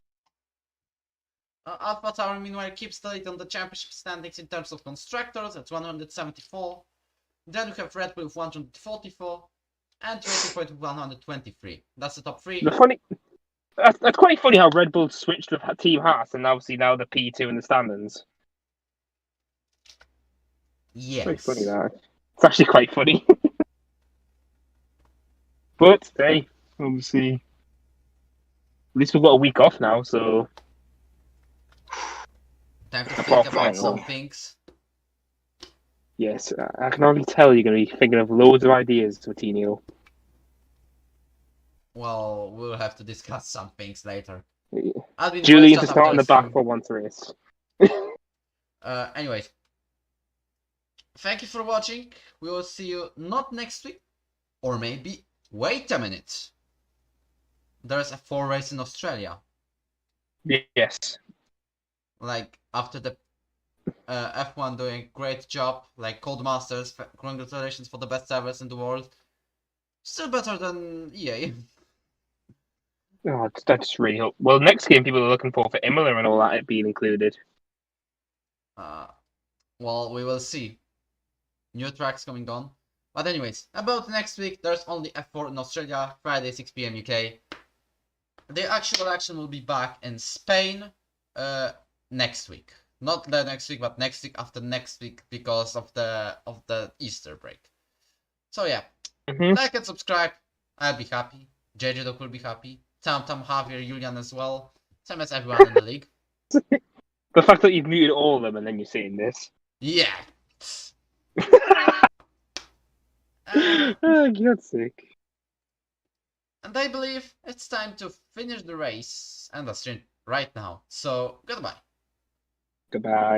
Alpha Tower, meanwhile, keeps the lead on the championship standings in terms of constructors at 174. Then we have Red Bull with 144 and Racing Point with 123. That's the top 3. That's quite funny how Red Bull switched with Team Haas and obviously now the P2 in the standings. Yes. Very funny that. It's actually quite funny. But hey, Obviously, at least we've got a week off now, so Time to Apart think from- about some things. yes, I can already tell you're going to be thinking of loads of ideas, Wojtinho. Well, we'll have to discuss some things later. I've been Julian voice to chat start in the after back some- for once race. Anyways, thank you for watching. We will see you not next week, or maybe wait a minute. There's a 4 race in Australia. Yes. Like after the F1 doing great job, like Codemasters. Congratulations for the best servers in the world. Still better than EA. Oh, that's really hope. Well, next game people are looking for Imola and all that being included. Well, we will see. New tracks coming on. But anyways, about next week, there's only F4 in Australia, Friday 6 PM UK. The actual action will be back in Spain next week. Not the next week, but next week after next week because of the Easter break. So yeah, like and subscribe. I'll be happy. JJ Doc will be happy. Tam, Javier, Julian as well. Same as everyone in the league. The fact that you've muted all of them and then you're saying this. Yeah. Oh, God's sake. And I believe it's time to finish the race and the stream right now. So goodbye. Goodbye.